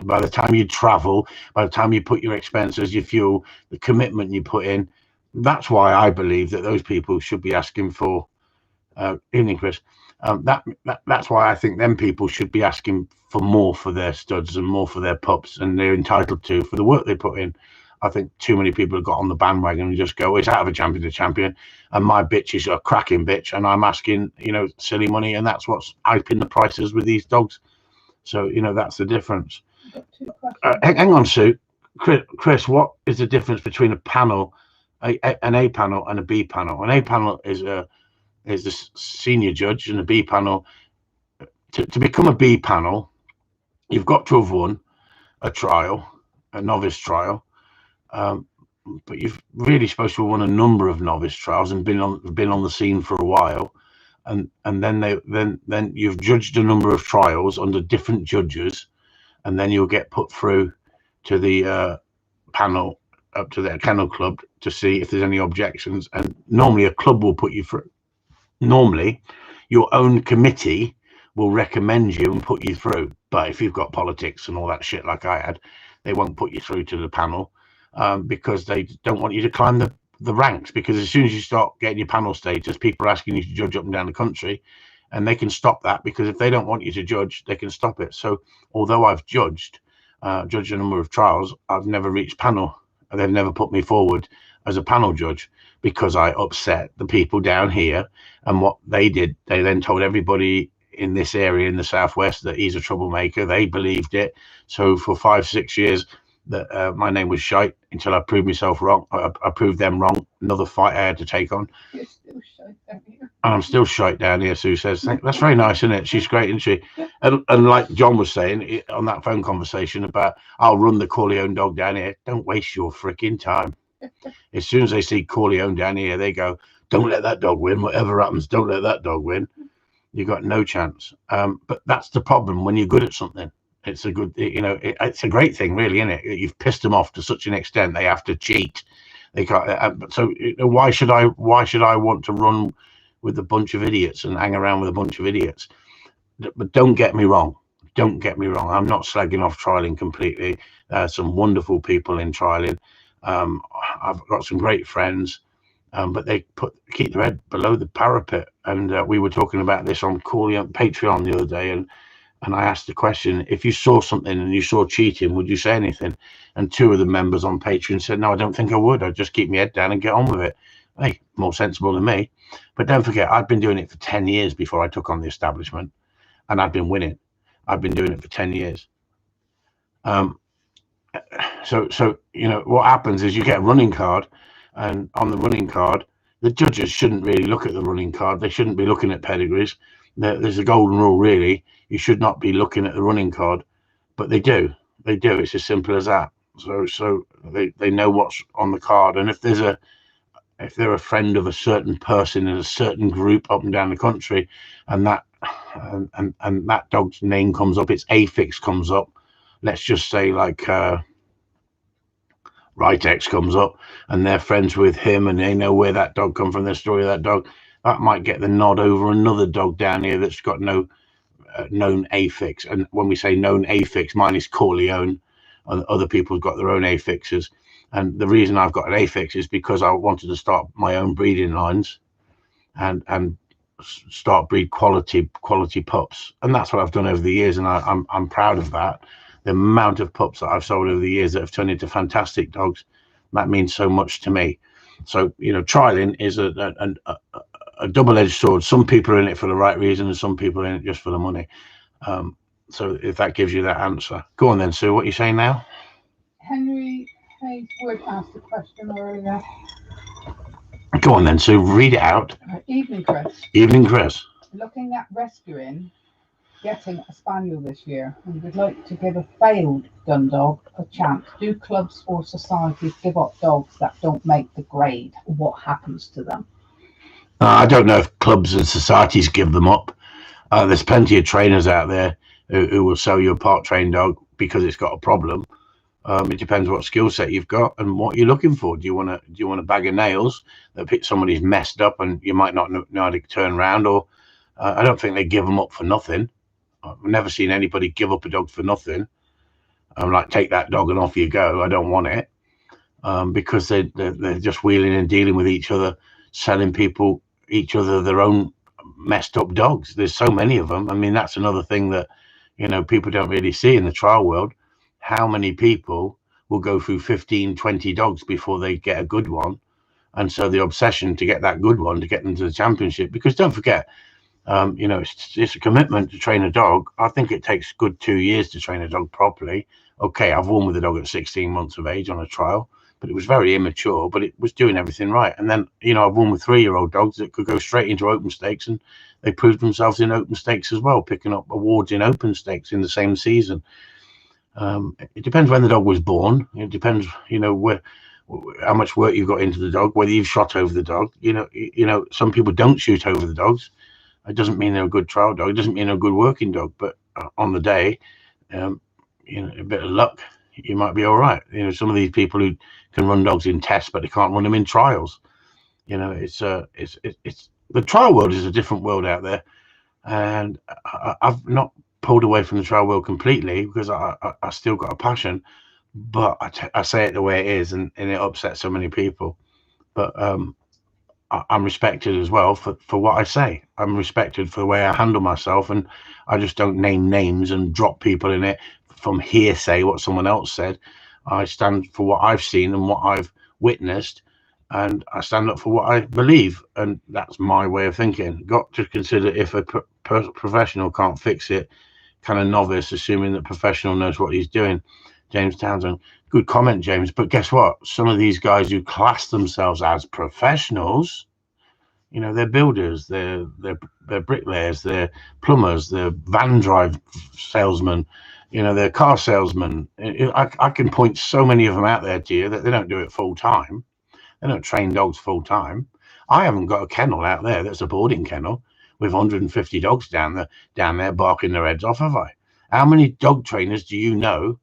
by the time you travel, by the time you put your expenses, your fuel, the commitment you put in, that's why I believe that those people should be asking for, evening, Chris. That's why I think them people should be asking for more for their studs and more for their pups, and they're entitled to for the work they put in. I think too many people have got on the bandwagon and just go, it's out of a champion to champion, and my bitch is a cracking bitch, and I'm asking, you know, silly money, and that's what's hyping the prices with these dogs. So, you know, that's the difference. Hang on, Sue. Chris, what is the difference between a panel, an A panel and a B panel? An A panel is the senior judge, and a B panel, to become a B panel, you've got to have won a trial, a novice trial, but you've really supposed to have won a number of novice trials and been on the scene for a while, and then you've judged a number of trials under different judges, and then you'll get put through to the panel up to their kennel club to see if there's any objections, and normally a club will put you through. Normally your own committee will recommend you and put you through, but if you've got politics and all that shit like I had, they won't put you through to the panel, because they don't want you to climb the ranks, because as soon as you start getting your panel status, people are asking you to judge up and down the country, and they can stop that, because if they don't want you to judge, they can stop it. So although I've judged a number of trials, I've never reached panel. They've never put me forward as a panel judge, because I upset the people down here. And what they did, they then told everybody in this area in the southwest that he's a troublemaker. They believed it. So for 5-6 years that my name was shite, until I proved myself wrong. I proved them wrong. Another fight I had to take on. You're still shite down here. And I'm still shite down here, Sue says. That's very nice, isn't it? She's great, isn't she? And like John was saying on that phone conversation about, I'll run the Corleone dog down here. Don't waste your freaking time. As soon as they see Corleone down here, they go, don't let that dog win. Whatever happens, don't let that dog win. You got no chance. But that's the problem when you're good at something. It's a good, it's a great thing, really, isn't it? You've pissed them off to such an extent they have to cheat. They can't. So why should I want to run with a bunch of idiots and hang around with a bunch of idiots? But don't get me wrong. Don't get me wrong. I'm not slagging off trialing completely. Some wonderful people in trialing. I've got some great friends, but they keep their head below the parapet. And we were talking about this on Patreon the other day, and I asked the question: if you saw something and you saw cheating, would you say anything? And 2 of the members on Patreon said, no, I don't think I would. I'd just keep my head down and get on with it. Hey, more sensible than me. But don't forget, I'd been doing it for 10 years before I took on the establishment, and I've been winning. I've been doing it for 10 years. So what happens is you get a running card, and on the running card, the judges shouldn't really look at the running card. They shouldn't be looking at pedigrees. There's a golden rule, really. You should not be looking at the running card, but they do. They do. It's as simple as that. So they know what's on the card, and if they're a friend of a certain person in a certain group up and down the country, and that dog's name comes up, its affix comes up. Let's just say like Ritex comes up, and they're friends with him, and they know where that dog come from, the story of that dog. That might get the nod over another dog down here that's got no known affix. And when we say known affix, mine is Corleone, and other people have got their own affixes. And the reason I've got an affix is because I wanted to start my own breeding lines and start breed quality pups, and that's what I've done over the years, and I'm proud of that. The amount of pups that I've sold over the years that have turned into fantastic dogs, that means so much to me. So trialing is a double-edged sword. Some people are in it for the right reason, and some people are in it just for the money. So if that gives you that answer, go on then, Sue. What are you saying now? Henry Hayeswood asked a question earlier. Go on then, Sue. Read it out. Evening, Chris. Evening, Chris. Looking at getting a spaniel this year, and would like to give a failed gun dog a chance. Do clubs or societies give up dogs that don't make the grade? What happens to them? I don't know if clubs and societies give them up. There's plenty of trainers out there who will sell you a part-trained dog because it's got a problem. It depends what skill set you've got and what you're looking for. Do you want a bag of nails that somebody's messed up and you might not know how to turn around? Or I don't think they give them up for nothing. I've never seen anybody give up a dog for nothing. I'm like, take that dog and off you go. I don't want it, because they're just wheeling and dealing with each other, selling each other their own messed up dogs. There's so many of them. I mean, that's another thing that people don't really see in the trial world. How many people will go through 15, 20 dogs before they get a good one? And so the obsession to get that good one, to get them to the championship, because don't forget, it's a commitment to train a dog. I think it takes good 2 years to train a dog properly. Okay, I've won with a dog at 16 months of age on a trial, but it was very immature, but it was doing everything right. And then, I've won with 3-year-old dogs that could go straight into open stakes, and they proved themselves in open stakes as well, picking up awards in open stakes in the same season. It depends when the dog was born. It depends, how much work you've got into the dog, whether you've shot over the dog. Some people don't shoot over the dogs. It doesn't mean they're a good trial dog. It doesn't mean they're a good working dog. But on the day, a bit of luck, you might be all right. You know, some of these people who can run dogs in tests, but they can't run them in trials. You know, it's the trial world is a different world out there, and I've not pulled away from the trial world completely because I still got a passion, but I say it the way it is, and it upsets so many people. But I'm respected as well for what I say. I'm respected for the way I handle myself, and I just don't name names and drop people in it from hearsay, what someone else said. I stand for what I've seen and what I've witnessed, and I stand up for what I believe, and that's my way of thinking. Got to consider if a professional can't fix it, can a novice, assuming that professional knows what he's doing? James Townsend, good comment, James. But guess what? Some of these guys who class themselves as professionals, you know, they're builders, they're bricklayers, they're plumbers, they're van drive salesmen, you know, they're car salesmen. I can point so many of them out there to you that they don't do it full time. They don't train dogs full time. I haven't got a kennel out there that's a boarding kennel with 150 dogs down there barking their heads off, have I? How many dog trainers do you know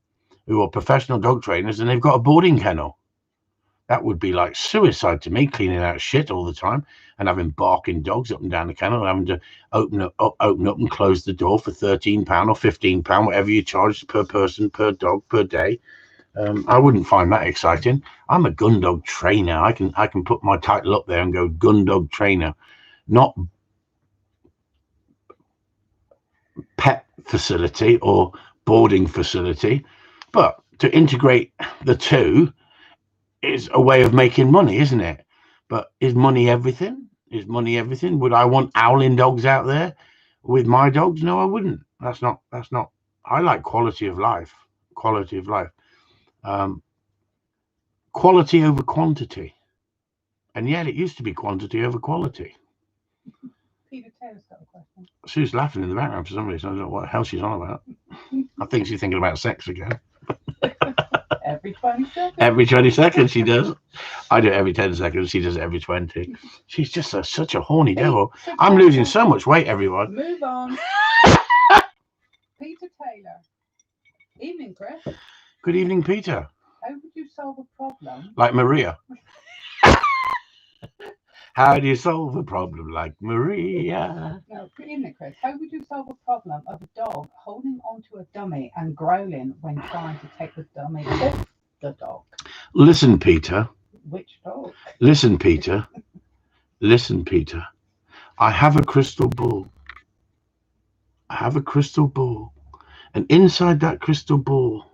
who are professional dog trainers and they've got a boarding kennel? That would be like suicide to me, cleaning out shit all the time and having barking dogs up and down the kennel and having to open up and close the door for £13 or £15, whatever you charge per person, per dog, per day. I wouldn't find that exciting. I'm a gun dog trainer. I can put my title up there and go gun dog trainer, not pet facility or boarding facility. But to integrate the two is a way of making money, isn't it? But is money everything? Is money everything? Would I want owling dogs out there with my dogs? No, I wouldn't. That's not. I like quality of life. Quality of life. Quality over quantity, and yet it used to be quantity over quality. Peter Taylor's got a question. Sue's laughing in the background for some reason. I don't know what the hell she's on about. I think she's thinking about sex again. Every 20 seconds. Every 20 seconds she does. I do it every 10 seconds. She does it every 20. She's just such a horny devil. I'm losing so much weight, everyone. Move on. Peter Taylor. Evening, Chris. Good evening, Peter. How would you solve a problem? Like Maria. How do you solve a problem like Maria? No, good evening, Chris. How would you solve a problem of a dog holding onto a dummy and growling when trying to take the dummy off the dog? Listen, Peter. Which dog? Listen, Peter. Listen, Peter. I have a crystal ball. I have a crystal ball. And inside that crystal ball,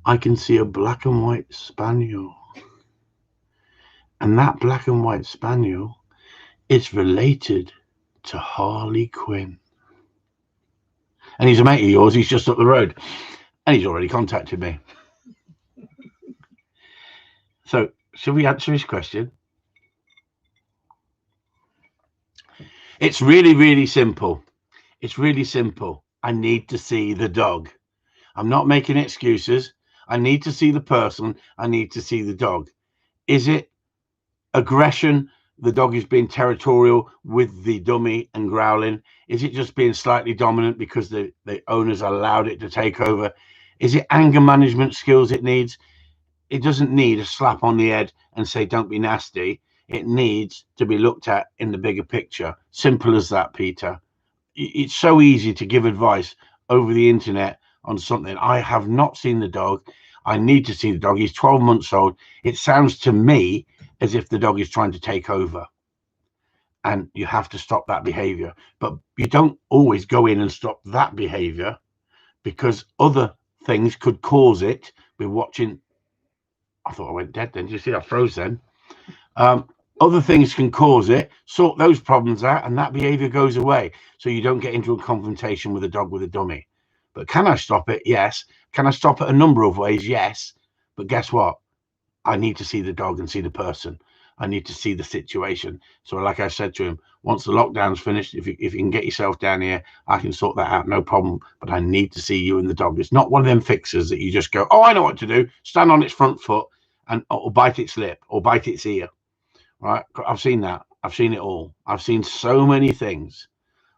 I can see a black and white spaniel. And that black and white spaniel is related to Harley Quinn. And he's a mate of yours. He's just up the road. And he's already contacted me. So, shall we answer his question? It's really, really simple. It's really simple. I need to see the dog. I'm not making excuses. I need to see the person. I need to see the dog. Is it aggression? The dog is being territorial with the dummy and growling. Is it just being slightly dominant because the owners allowed it to take over? Is it anger management skills it needs? It doesn't need a slap on the head and say, don't be nasty. It needs to be looked at in the bigger picture. Simple as that, Peter. It's so easy to give advice over the internet on something. I have not seen the dog. I need to see the dog. He's 12 months old. It sounds to me as if the dog is trying to take over. And you have to stop that behavior. But you don't always go in and stop that behavior because other things could cause it. We're watching. I thought I went dead then. Did you see I froze then? Other things can cause it. Sort those problems out and that behavior goes away. So you don't get into a confrontation with a dog with a dummy. But can I stop it? Yes. Can I stop it a number of ways? Yes. But guess what? I need to see the dog and see the person. I need to see the situation. So like I said to him, once the lockdown's finished, if you can get yourself down here, I can sort that out, no problem. But I need to see you and the dog. It's not one of them fixers that you just go, oh, I know what to do. Stand on its front foot and or bite its lip or bite its ear. Right? I've seen that. I've seen it all. I've seen so many things.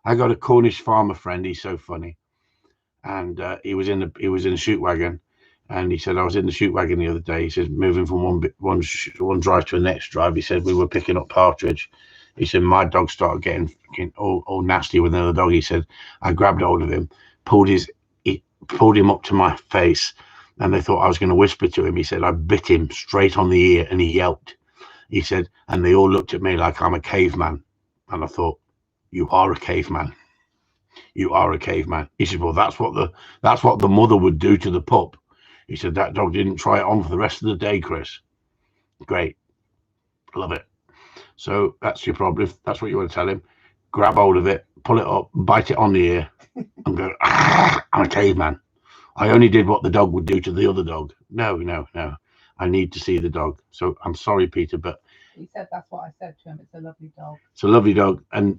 I got a Cornish farmer friend. He's so funny. And he was in a shoot wagon. And he said, I was in the shoot wagon the other day. He said, moving from one drive to the next drive. He said, we were picking up partridge. He said, my dog started getting all nasty with another dog. He said, I grabbed hold of him, pulled him up to my face, and they thought I was going to whisper to him. He said, I bit him straight on the ear and he yelped. He said, and they all looked at me like I'm a caveman. And I thought, you are a caveman. You are a caveman. He said, well, that's what the mother would do to the pup. He said, that dog didn't try it on for the rest of the day, Chris. Great. Love it. So that's your problem. If that's what you want to tell him, grab hold of it, pull it up, bite it on the ear, and go, I'm a caveman. I only did what the dog would do to the other dog. No. I need to see the dog. So I'm sorry, Peter, but he said that's what I said to him. It's a lovely dog. It's a lovely dog, and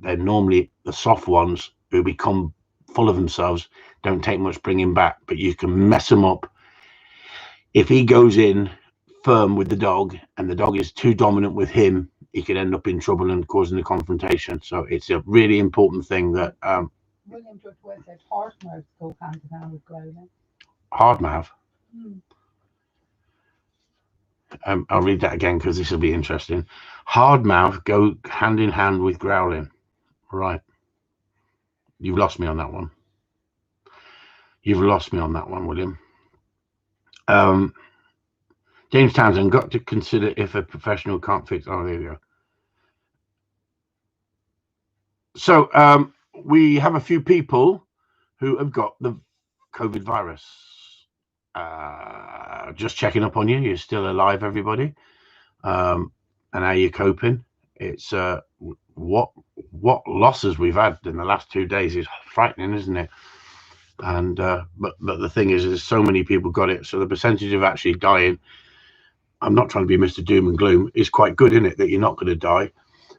they're normally the soft ones who become full of themselves. Don't take much bringing back, but you can mess them up. If he goes in firm with the dog and the dog is too dominant with him, he could end up in trouble and causing a confrontation. So it's a really important thing that William George West said hard mouths go hand in hand with growling. Hard mouth. I'll read that again because this will be interesting. Hard mouth go hand in hand with growling. Right. You've lost me on that one. You've lost me on that one, William. James Townsend, got to consider if a professional can't fix. Oh, there you go. So we have a few people who have got the COVID virus. Just checking up on you. You're still alive, everybody. And how you're coping. It's what losses we've had in the last 2 days is frightening, isn't it? And but the thing is, there's so many people got it, so the percentage of actually dying, I'm not trying to be Mr. Doom and Gloom, is quite good, isn't it, that you're not going to die.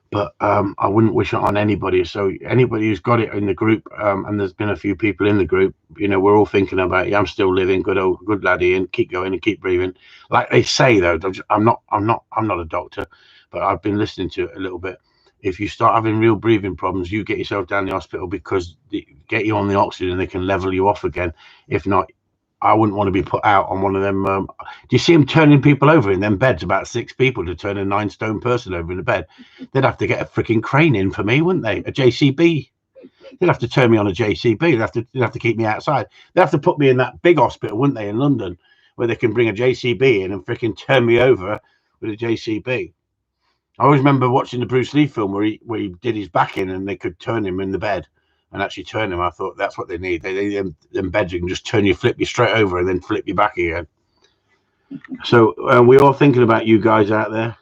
But I wouldn't wish it on anybody. So anybody who's got it in the group, and there's been a few people in the group, you know, we're all thinking about, yeah, I'm still living, good lad Ian, keep going and keep breathing. Like they say though, I'm not a doctor, but I've been listening to it a little bit. If you start having real breathing problems, you get yourself down the hospital, because they get you on the oxygen, they can level you off again. If not, I wouldn't want to be put out on one of them. Do you see them turning people over in them beds? About 6 people to turn a 9-stone person over in a bed. They'd have to get a freaking crane in for me, wouldn't they? A JCB. They'd have to turn me on a JCB. They'd have to keep me outside. They'd have to put me in that big hospital, wouldn't they, in London, where they can bring a JCB in and freaking turn me over with a JCB. I always remember watching the Bruce Lee film where he did his back in and they could turn him in the bed and actually turn him. I thought that's what they need. Them beds, you can just turn you, flip you straight over and then flip you back again. So we're all thinking about you guys out there.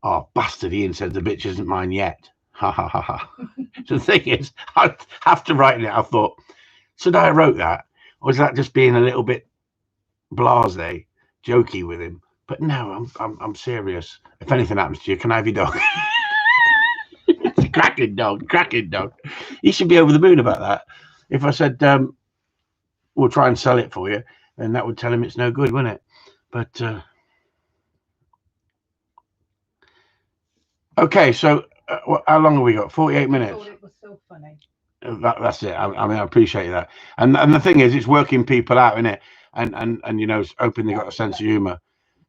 Oh, bastard, Ian said the bitch isn't mine yet. Ha ha ha ha. So the thing is, after writing it, I thought, should I have wrote that? Or was that just being a little bit blasé, jokey with him? But no, I'm serious. If anything happens to you, can I have your dog? It's a cracking dog. You should be over the moon about that. If I said, we'll try and sell it for you, then that would tell him it's no good, wouldn't it? But okay, so how long have we got? 48 minutes. I thought it was so funny. That's it. I mean, I appreciate that. And the thing is, it's working people out, isn't it? And you know, hoping they got a sense of humour.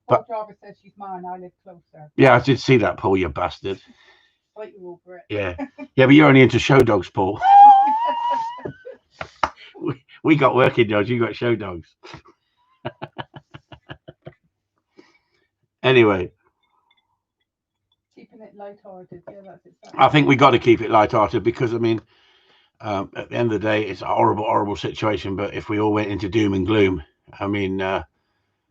But Jarvis says she's mine. I live closer. Yeah, I did see that, Paul, you bastard. Like you're over it. Yeah, but you're only into show dogs, Paul. we got working dogs. You got show dogs. Anyway. Keeping it light-hearted. Yeah, that's it. I think we got to keep it light-hearted because, I mean, at the end of the day, it's a horrible situation. But if we all went into doom and gloom, I mean,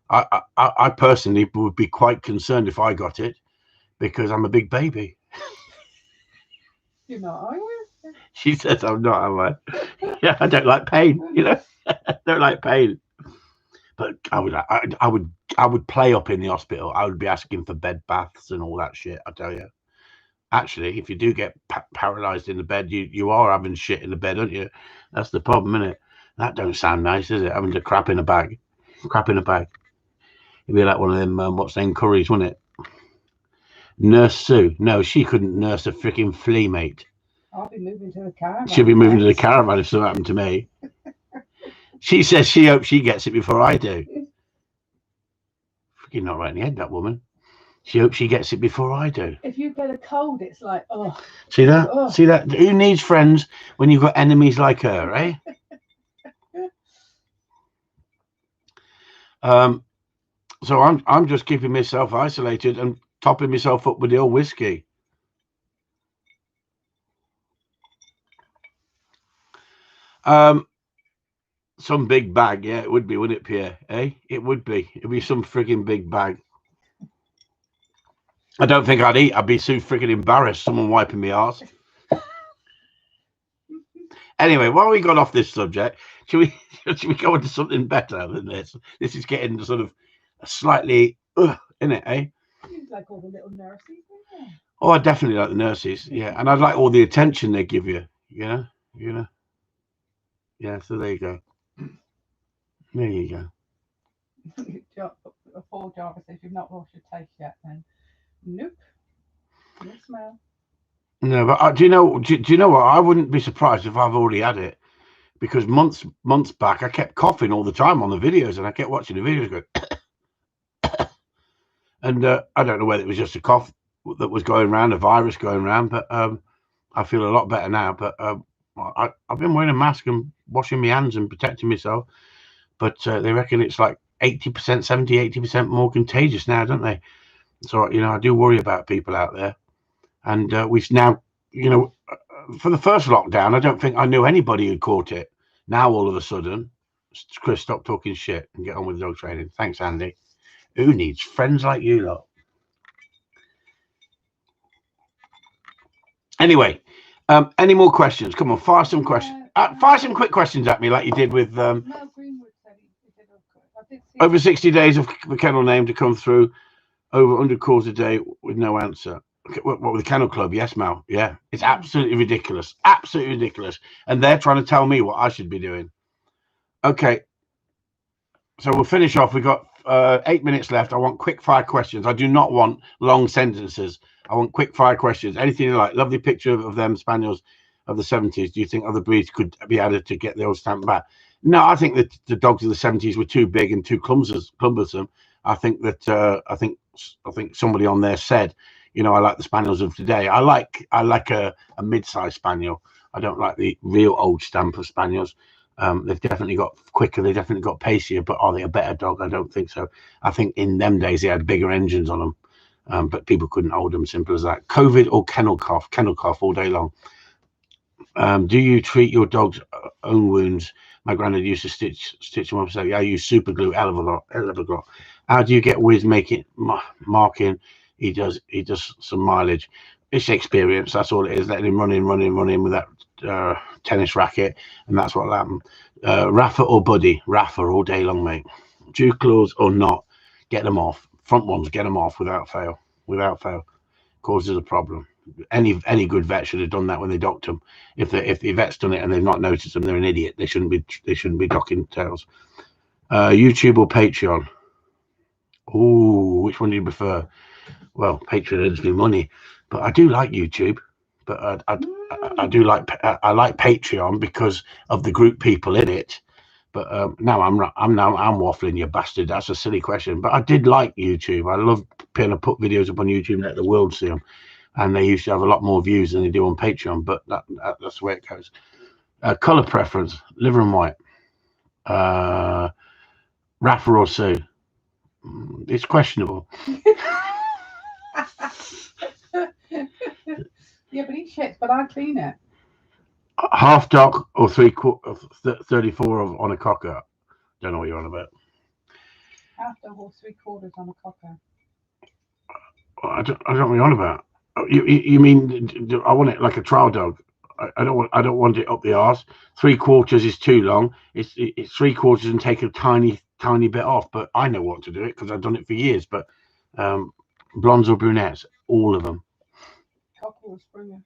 I personally would be quite concerned if I got it because I'm a big baby. You're not, are you? She says I'm not, am I? Yeah, I don't like pain, you know. I don't like pain. But I would play up in the hospital. I would be asking for bed baths and all that shit, I tell you. Actually, if you do get paralyzed in the bed, you are having shit in the bed, aren't you? That's the problem, isn't it? That don't sound nice, is it? Having to crap in a bag. It'd be like one of them, what's name, curries, wouldn't it? Nurse Sue. No, she couldn't nurse a freaking flea, mate. I'll be moving to the caravan. She'll be moving to the caravan if something happened to me. She says she hopes she gets it before I do. Freaking not right in the head, that woman. She hopes she gets it before I do. If you get a cold, it's like, oh. See that? Oh. See that? Who needs friends when you've got enemies like her, eh? So I'm just keeping myself isolated and topping myself up with the old whiskey. Some big bag, yeah, it would be, wouldn't it, Pierre? Eh? It would be. It'd be some frigging big bag. I don't think I'd eat. I'd be so frigging embarrassed. Someone wiping me arse. Anyway, while we got off this subject, should we go into something better than this? This is getting sort of slightly, in it, eh? You'd like all the little nurses, yeah. Oh, I definitely like the nurses, yeah, and I'd like all the attention they give you, you know. Yeah, so there you go. There you go. Paul Jarvis says you've not lost your taste yet. Then, nope, no smell. No, but do you know what? I wouldn't be surprised if I've already had it, because months back I kept coughing all the time on the videos, and I kept watching the videos going, and I don't know whether it was just a cough that was going around, a virus going around, but I feel a lot better now. But I've been wearing a mask and washing my hands and protecting myself, but they reckon it's like 80%, 70, 80% more contagious now, don't they? So I do worry about people out there. And we've now, for the first lockdown, I don't think I knew anybody who caught it. Now, all of a sudden, Chris, stop talking shit and get on with dog training. Thanks, Andy. Who needs friends like you lot? Anyway, any more questions? Come on, fire some questions. Fire some quick questions at me like you did with over 60 days of the kennel name to come through, over 100 calls a day with no answer. What with the Kennel Club? Yes, Mal. Yeah, it's absolutely ridiculous. Absolutely ridiculous. And they're trying to tell me what I should be doing. Okay. So we'll finish off. We've got 8 minutes left. I want quick fire questions. I do not want long sentences. I want quick fire questions. Anything you like. Lovely picture of them spaniels of the 70s. Do you think other breeds could be added to get the old stamp back? No, I think that the dogs of the 70s were too big and too cumbersome. I think that I think somebody on there said, I like the spaniels of today. I like a mid-sized spaniel. I don't like the real old stamp of spaniels. They've definitely got quicker. They definitely got pacier. But are they a better dog? I don't think so. I think in them days they had bigger engines on them, but people couldn't hold them. Simple as that. COVID or kennel cough? Kennel cough all day long. Do you treat your dog's own wounds? My granddad used to stitch them up. So I use super glue, hell of a lot. How do you get Wiz making marking? He does some mileage. It's experience. That's all it is. Letting him run in with that tennis racket, and that's what'll happen. Rafa or Buddy? Rafa all day long, mate. Dew claws or not? Get them off. Front ones, get them off without fail. Causes a problem. Any good vet should have done that when they docked them. If the vet's done it and they've not noticed them, they're an idiot. They shouldn't be docking tails. YouTube or Patreon? Ooh, which one do you prefer? Well, Patreon earns me money, but I do like YouTube. But I do like Patreon because of the group people in it. But now I'm waffling, you bastard. That's a silly question. But I did like YouTube. I love being able to put videos up on YouTube and let the world see them. And they used to have a lot more views than they do on Patreon. But that's the way it goes. Color preference: liver and white. Rafa or Sue? It's questionable. Yeah, but he shits, but I clean it. Half dock or 34 on a cocker? Don't know what you're on about. Half dog or 3/4 on a cocker? I don't know what you're on about. You mean I want it like a trial dog? I don't want it up the arse. 3/4 is too long. It's 3/4 and take a tiny bit off. But I know what to do it because I've done it for years. But blondes or brunettes? All of them. Cocker or springer?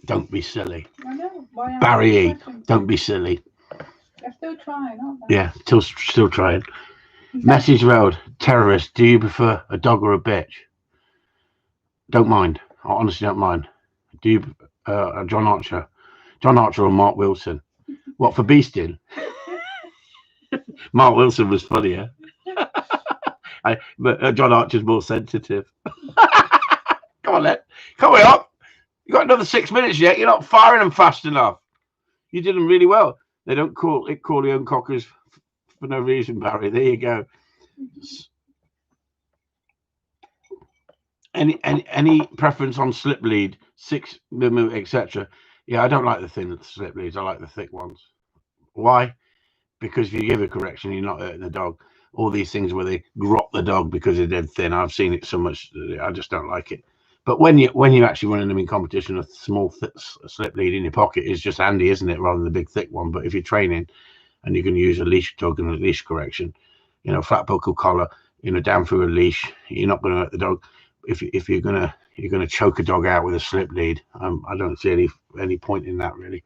Don't be silly. I know. Why Barry E. Don't be silly. They're still trying, aren't they? Yeah, still trying. Message Road. Terrorist. Do you prefer a dog or a bitch? Don't mind. I honestly don't mind. Do you, John Archer or Mark Wilson? What, for beasting? Mark Wilson was funnier. But John Archer's more sensitive. Come on, then. Come on. You got another 6 minutes yet. You're not firing them fast enough. You did them really well. They don't call it Corleone cockers for no reason, Barry. There you go. Any preference on slip lead, 6 mm, etc.? Yeah, I don't like the thin slip leads. I like the thick ones. Why? Because if you give a correction, you're not hurting the dog. All these things where they grot the dog because they're dead thin. I've seen it so much. I just don't like it. But when you're actually running them in competition, a small slip lead in your pocket is just handy, isn't it? Rather than the big thick one. But if you're training and you're going to use a leash dog and a leash correction, flat buckle collar, down through a leash, you're not going to hurt the dog. If you're gonna choke a dog out with a slip lead, I don't see any point in that really.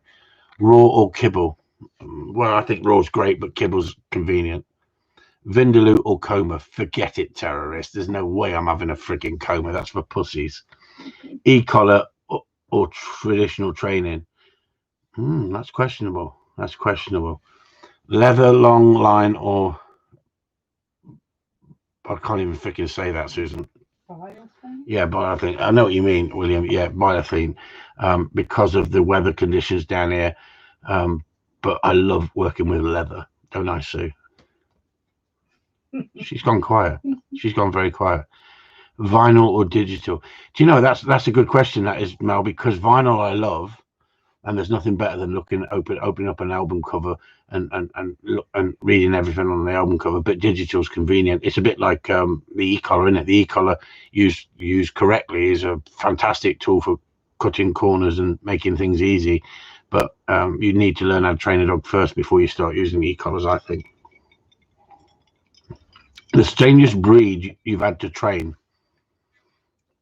Raw or kibble? Well, I think raw's great, but kibble's convenient. Vindaloo or coma? Forget it, terrorist. There's no way I'm having a freaking coma. That's for pussies. E-collar or traditional training? That's questionable. That's questionable. Leather, long line, or I can't even freaking say that, Susan. Yeah, biothene. I know what you mean, William. Yeah, biothene. Because of the weather conditions down here. But I love working with leather. Don't I, Sue? She's gone quiet. She's gone very quiet. Vinyl or digital? Do you know, that's a good question, that is, Mel, because vinyl I love, and there's nothing better than opening up an album cover and reading everything on the album cover. But digital's convenient. It's a bit like the e-collar, isn't it? The e-collar used correctly is a fantastic tool for cutting corners and making things easy. But you need to learn how to train a dog first before you start using e-collars, I think. The strangest breed you've had to train?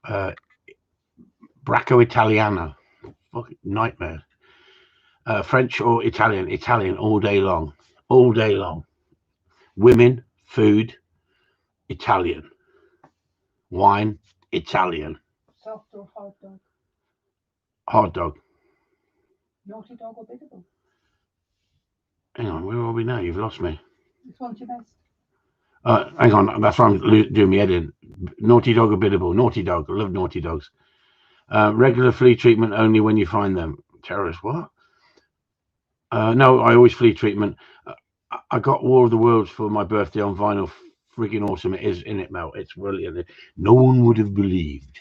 Bracco Italiana. Fucking nightmare. French or Italian? Italian all day long. All day long. Women, food, Italian. Wine, Italian. Soft or hard dog? Hard dog. Naughty dog or biddable? Hang on, where are we now? You've lost me. Which one's your best? Hang on, that's why I'm doing my head in. Naughty dog or biddable? Naughty dog. I love naughty dogs. Regular flea treatment only when you find them. Terrorist, what? No, I always flea treatment. I got War of the Worlds for my birthday on vinyl. Freaking awesome it is, in it, Mel. It's brilliant. No one would have believed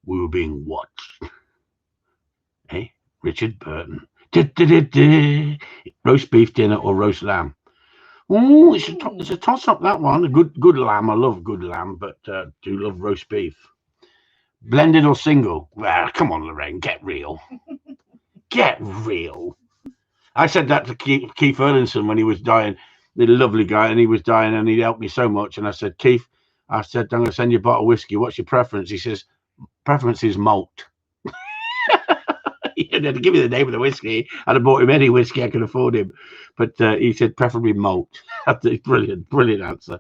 we were being watched. Hey, Richard Burton. Roast beef dinner or roast lamb? Oh, it's a toss-up, that one. A good lamb. I love good lamb, but do love roast beef. Blended or single? Well, come on, Lorraine, get real. Get real. I said that to Keith Erlinson when he was dying, the lovely guy, and he was dying, and he helped me so much. And I said, Keith, I'm going to send you a bottle of whiskey. What's your preference? He says, preference is malt. He had to give me the name of the whiskey. I'd have bought him any whiskey I could afford him. But he said, preferably malt. That's a brilliant answer.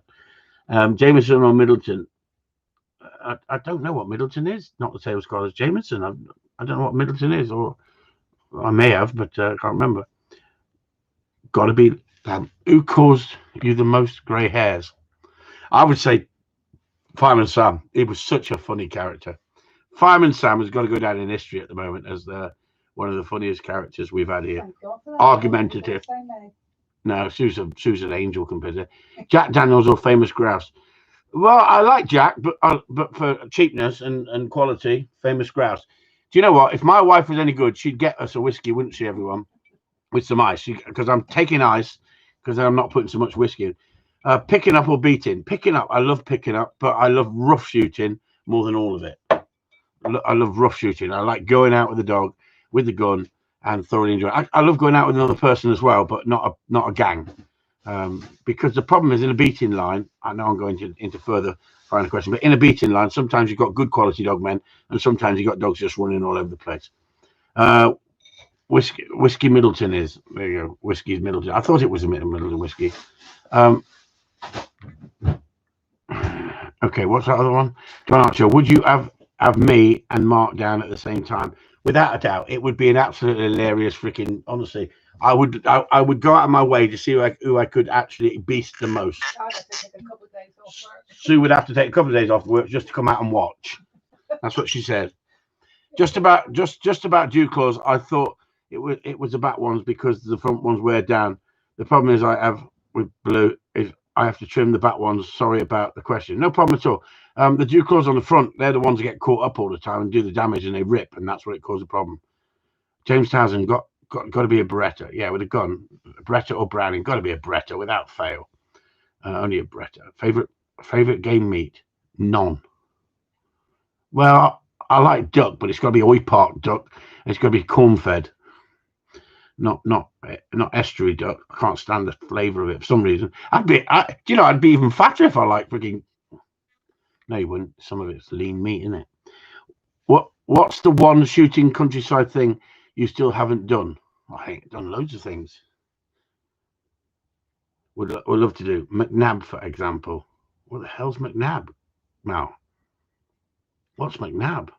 Jameson or Middleton? I don't know what Middleton is. Not the same scholar as Jameson. I don't know what Middleton is, or I may have, but I can't remember. Got to be. Who caused you the most grey hairs? I would say Fireman Sam. He was such a funny character. Fireman Sam has got to go down in history at the moment as one of the funniest characters we've had here. Argumentative. No, Sue's an angel compared to Jack Daniels or Famous Grouse. Well, I like Jack, but for cheapness and quality, Famous Grouse. Do you know what? If my wife was any good, she'd get us a whiskey, wouldn't she, everyone? With some ice, because I'm taking ice because I'm not putting so much whiskey in. Picking up or beating? Picking up. I love picking up, but I love rough shooting more than all of it. I love rough shooting. I like going out with the dog, with the gun, and thoroughly enjoy it. I love going out with another person as well, but not a gang. Because the problem is in a beating line, I know I'm going into further final question, but in a beating line, sometimes you've got good quality dog men, and sometimes you've got dogs just running all over the place. Whiskey Middleton is, there you go, Whiskey's Middleton. I thought it was a Middleton whiskey. Okay, what's that other one? John Archer, would you have me and Mark down at the same time? Without a doubt, it would be an absolutely hilarious freaking, honestly, I would go out of my way to see who I could actually beast the most. I'd have to take a couple of days off work. Sue would have to take a couple of days off work just to come out and watch. That's what she said. Just about dew claws. I thought it was the back ones because the front ones wear down. The problem is I have with blue is I have to trim the back ones. Sorry about the question. No problem at all. The dew claws on the front, they're the ones that get caught up all the time and do the damage, and they rip, and that's what it causes a problem. James Townsend got to be a Beretta. Yeah, with a gun. Beretta or Browning. Got to be a Beretta without fail. Only a Beretta. Favorite game meat? None. Well, I like duck, but it's got to be Oi Park duck. And it's got to be corn fed. Not estuary duck. I can't stand the flavour of it for some reason. I'd be even fatter if I like freaking. No, you wouldn't. Some of it's lean meat, isn't it? What's the one shooting countryside thing you still haven't done? I ain't done loads of things. Would love to do McNab, for example. What the hell's McNab now? What's McNab?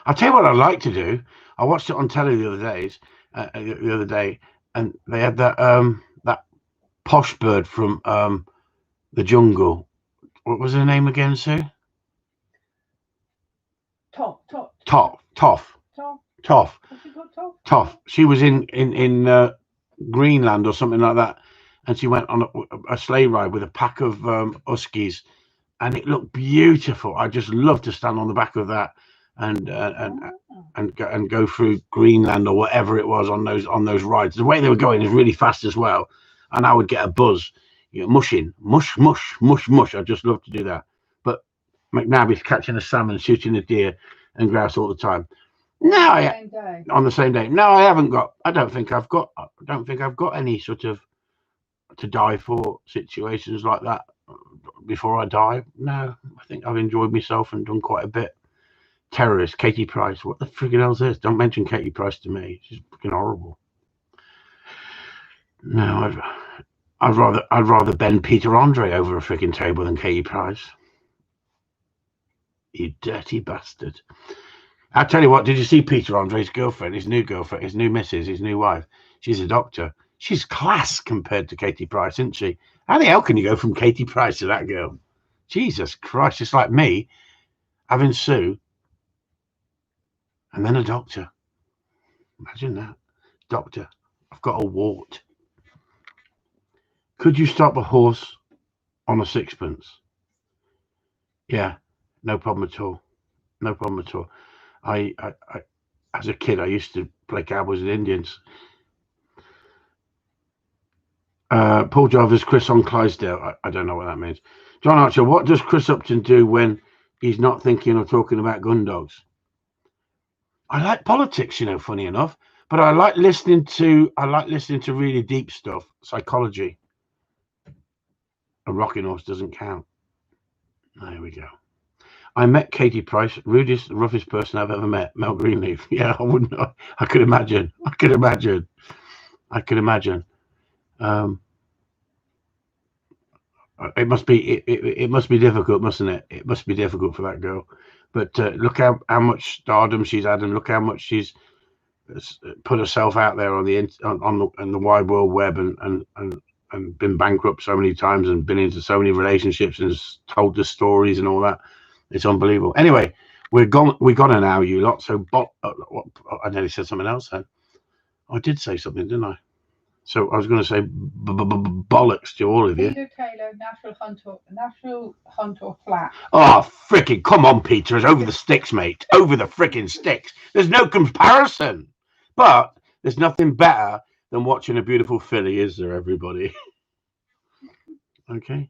I'll tell you what I'd like to do. I watched it on telly the other day, and they had that posh bird from the jungle. What was her name again, Sue? Toff. She was in Greenland or something like that, and she went on a sleigh ride with a pack of huskies, and it looked beautiful. I just love to stand on the back of that and go through Greenland or whatever it was on those rides. The way they were going is really fast as well, and I would get a buzz, mush. I'd just love to do that. But McNab is catching a salmon, shooting a deer and grouse all the time. On the same day. No, I haven't got. I don't think I've got any sort of to die for situations like that before I die. No, I think I've enjoyed myself and done quite a bit. Terrorist, Katie Price. What the friggin' hell's this? Don't mention Katie Price to me. She's freaking horrible. No, I'd rather bend Peter Andre over a freaking table than Katie Price. You dirty bastard. I'll tell you what, did you see Peter Andre's girlfriend, his new missus, his new wife? She's a doctor. She's class compared to Katie Price, isn't she? How the hell can you go from Katie Price to that girl? Jesus Christ, it's like me having Sue and then a doctor. Imagine that. Doctor, I've got a wart. Could you stop a horse on a sixpence? Yeah, no problem at all. No problem at all. I as a kid, I used to play cowboys and Indians. Paul Jarvis, Chris on Clydesdale. I don't know what that means. John Archer, what does Chris Upton do when he's not thinking or talking about gun dogs? I like politics, funny enough, but I like listening to really deep stuff, psychology. A rocking horse doesn't count. There we go. I met Katie Price, rudest, roughest person I've ever met. Mel Greenleaf. Yeah, I wouldn't. I could imagine. It must be difficult, mustn't it? It must be difficult for that girl. But look how much stardom she's had, and look how much she's put herself out there on the wide world web, and been bankrupt so many times, and been into so many relationships, and told the stories and all that. It's unbelievable. Anyway, we got her now, you lot. So I nearly said something else then. I did say something, didn't I? So I was going to say bollocks to all of you. Peter Taylor, National Hunter Flat. Oh, frickin' come on, Peter. It's over the sticks, mate. Over the frickin' sticks. There's no comparison. But there's nothing better than watching a beautiful filly, is there, everybody? Okay.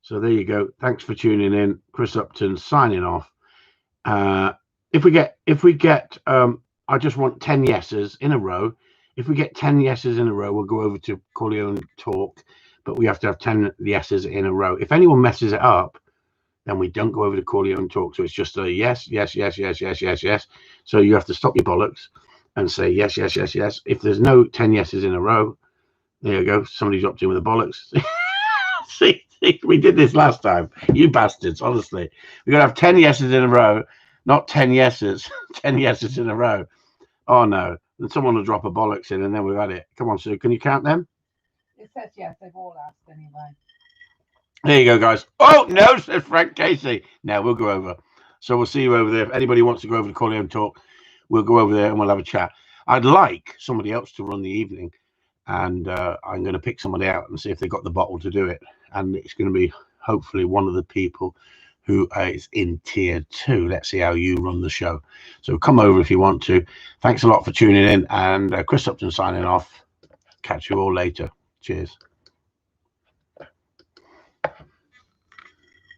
So there you go. Thanks for tuning in. Chris Upton signing off. If we get, I just want 10 yeses in a row. If we get 10 yeses in a row, we'll go over to Corleone Talk, but we have to have 10 yeses in a row. If anyone messes it up, then we don't go over to Corleone Talk. So it's just a yes. So you have to stop your bollocks and say yes. If there's no 10 yeses in a row, there you go. Somebody dropped in with the bollocks. See, we did this last time. You bastards, honestly. We're going to have 10 yeses in a row, not 10 yeses. 10 yeses in a row. Oh, no. then someone will drop a bollocks in, and then we've had it. Come on, Sue, can you count them? It says yes, they've all asked anyway. There you go, guys. Oh, no, says Frank Casey. Now we'll go over. So we'll see you over there. If anybody wants to go over to Corleone Talk, we'll go over there and we'll have a chat. I'd like somebody else to run the evening, and I'm going to pick somebody out and see if they've got the bottle to do it. And it's going to be hopefully one of the people who is in tier 2. Let's see how you run the show. So come over if you want to. Thanks a lot for tuning in. And Chris Upton signing off. Catch you all later. Cheers.